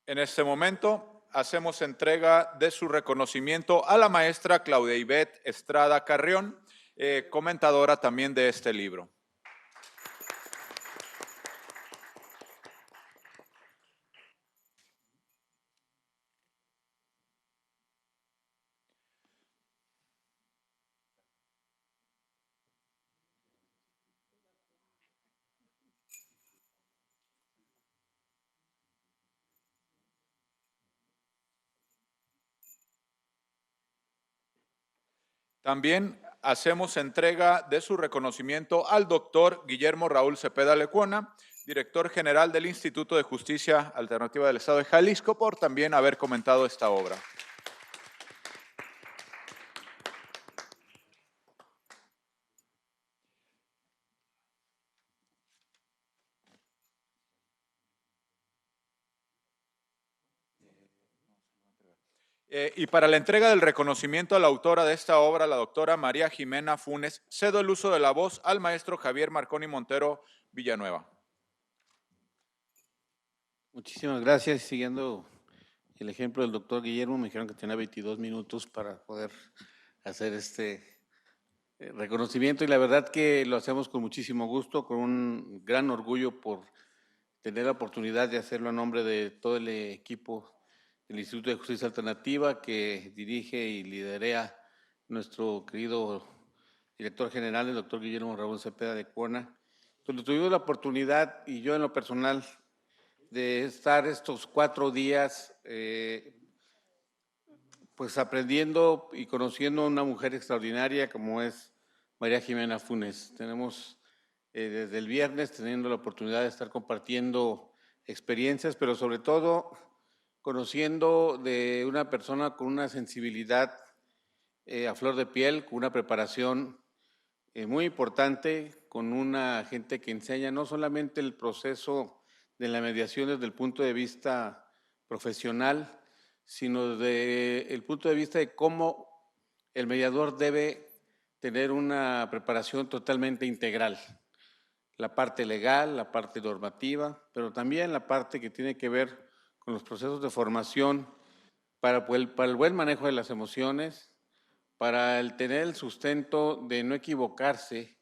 En este momento hacemos entrega de su reconocimiento a la maestra Claudia Ivette Estrada Carrión, comentadora también de este libro. También hacemos entrega de su reconocimiento al doctor Guillermo Raúl Cepeda Lecuona, director general del Instituto de Justicia Alternativa del Estado de Jalisco, por también haber comentado esta obra. Y para la entrega del reconocimiento a la autora de esta obra, la doctora María Jimena Funes, cedo el uso de la voz al maestro Javier Marconi Montero Villanueva. Muchísimas gracias. Siguiendo el ejemplo del doctor Guillermo, me dijeron que tenía 22 minutos para poder hacer este reconocimiento, y la verdad que lo hacemos con muchísimo gusto, con un gran orgullo por tener la oportunidad de hacerlo a nombre de todo el equipo del Instituto de Justicia Alternativa que dirige y liderea nuestro querido director general, el doctor Guillermo Raúl Cepeda Lecuona. Entonces, tuvimos la oportunidad, y yo en lo personal, de estar estos 4 días pues aprendiendo y conociendo a una mujer extraordinaria como es María Jimena Funes. Tenemos desde el viernes teniendo la oportunidad de estar compartiendo experiencias, pero sobre todo conociendo de una persona con una sensibilidad a flor de piel, con una preparación muy importante, con una gente que enseña no solamente el proceso de la mediación desde el punto de vista profesional, sino desde el punto de vista de cómo el mediador debe tener una preparación totalmente integral. La parte legal, la parte normativa, pero también la parte que tiene que ver con los procesos de formación para el buen manejo de las emociones, para el tener el sustento de no equivocarse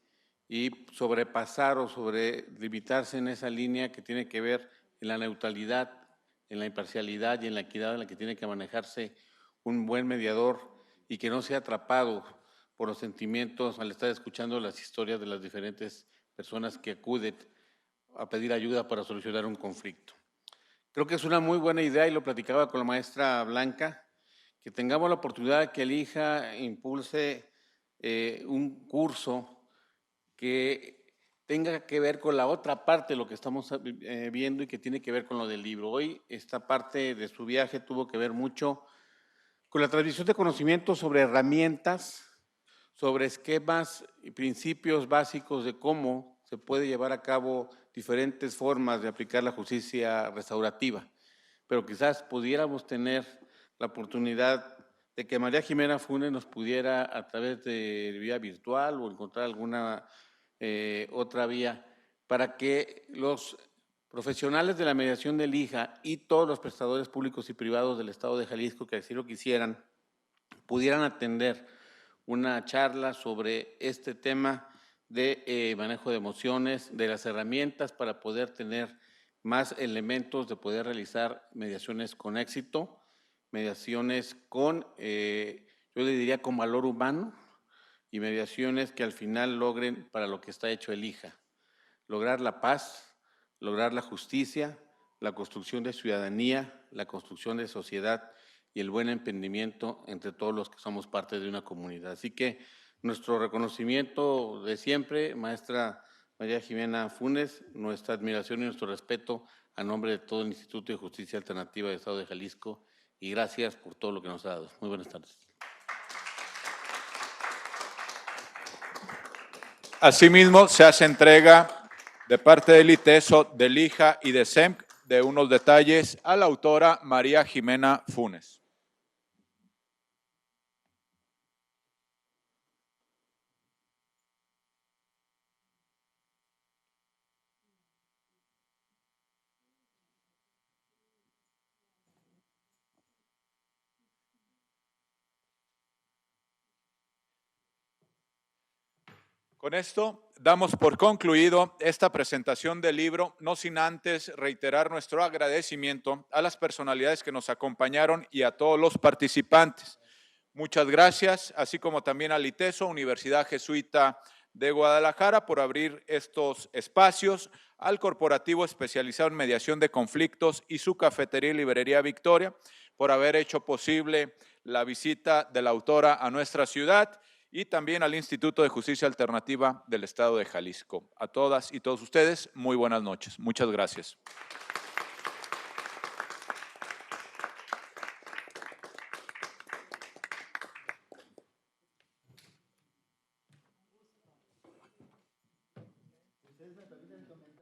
y sobrepasar o limitarse en esa línea que tiene que ver en la neutralidad, en la imparcialidad y en la equidad en la que tiene que manejarse un buen mediador y que no sea atrapado por los sentimientos al estar escuchando las historias de las diferentes personas que acuden a pedir ayuda para solucionar un conflicto. Creo que es una muy buena idea, y lo platicaba con la maestra Blanca, que tengamos la oportunidad de que elija, impulse un curso que tenga que ver con la otra parte de lo que estamos viendo y que tiene que ver con lo del libro. Hoy esta parte de su viaje tuvo que ver mucho con la transmisión de conocimientos sobre herramientas, sobre esquemas y principios básicos de cómo se puede llevar a cabo diferentes formas de aplicar la justicia restaurativa. Pero quizás pudiéramos tener la oportunidad de que María Jimena Funes nos pudiera, a través de vía virtual o encontrar alguna otra vía, para que los profesionales de la mediación del IJA y todos los prestadores públicos y privados del Estado de Jalisco que así lo quisieran, pudieran atender una charla sobre este tema de manejo de emociones, de las herramientas para poder tener más elementos de poder realizar mediaciones con éxito, mediaciones con, yo le diría, con valor humano, y mediaciones que al final logren para lo que está hecho el IJA, lograr la paz, lograr la justicia, la construcción de ciudadanía, la construcción de sociedad y el buen entendimiento entre todos los que somos parte de una comunidad. Así que nuestro reconocimiento de siempre, maestra María Jimena Funes, nuestra admiración y nuestro respeto a nombre de todo el Instituto de Justicia Alternativa del Estado de Jalisco, y gracias por todo lo que nos ha dado. Muy buenas tardes. Asimismo, se hace entrega de parte del ITESO, del IJA y de SEMC de unos detalles a la autora María Jimena Funes. Con esto damos por concluido esta presentación del libro, no sin antes reiterar nuestro agradecimiento a las personalidades que nos acompañaron y a todos los participantes. Muchas gracias, así como también al ITESO, Universidad Jesuita de Guadalajara, por abrir estos espacios, al Corporativo Especializado en Mediación de Conflictos y su cafetería y librería Victoria, por haber hecho posible la visita de la autora a nuestra ciudad, y también al Instituto de Justicia Alternativa del Estado de Jalisco. A todas y todos ustedes, muy buenas noches. Muchas gracias. Ustedes me permiten comentar.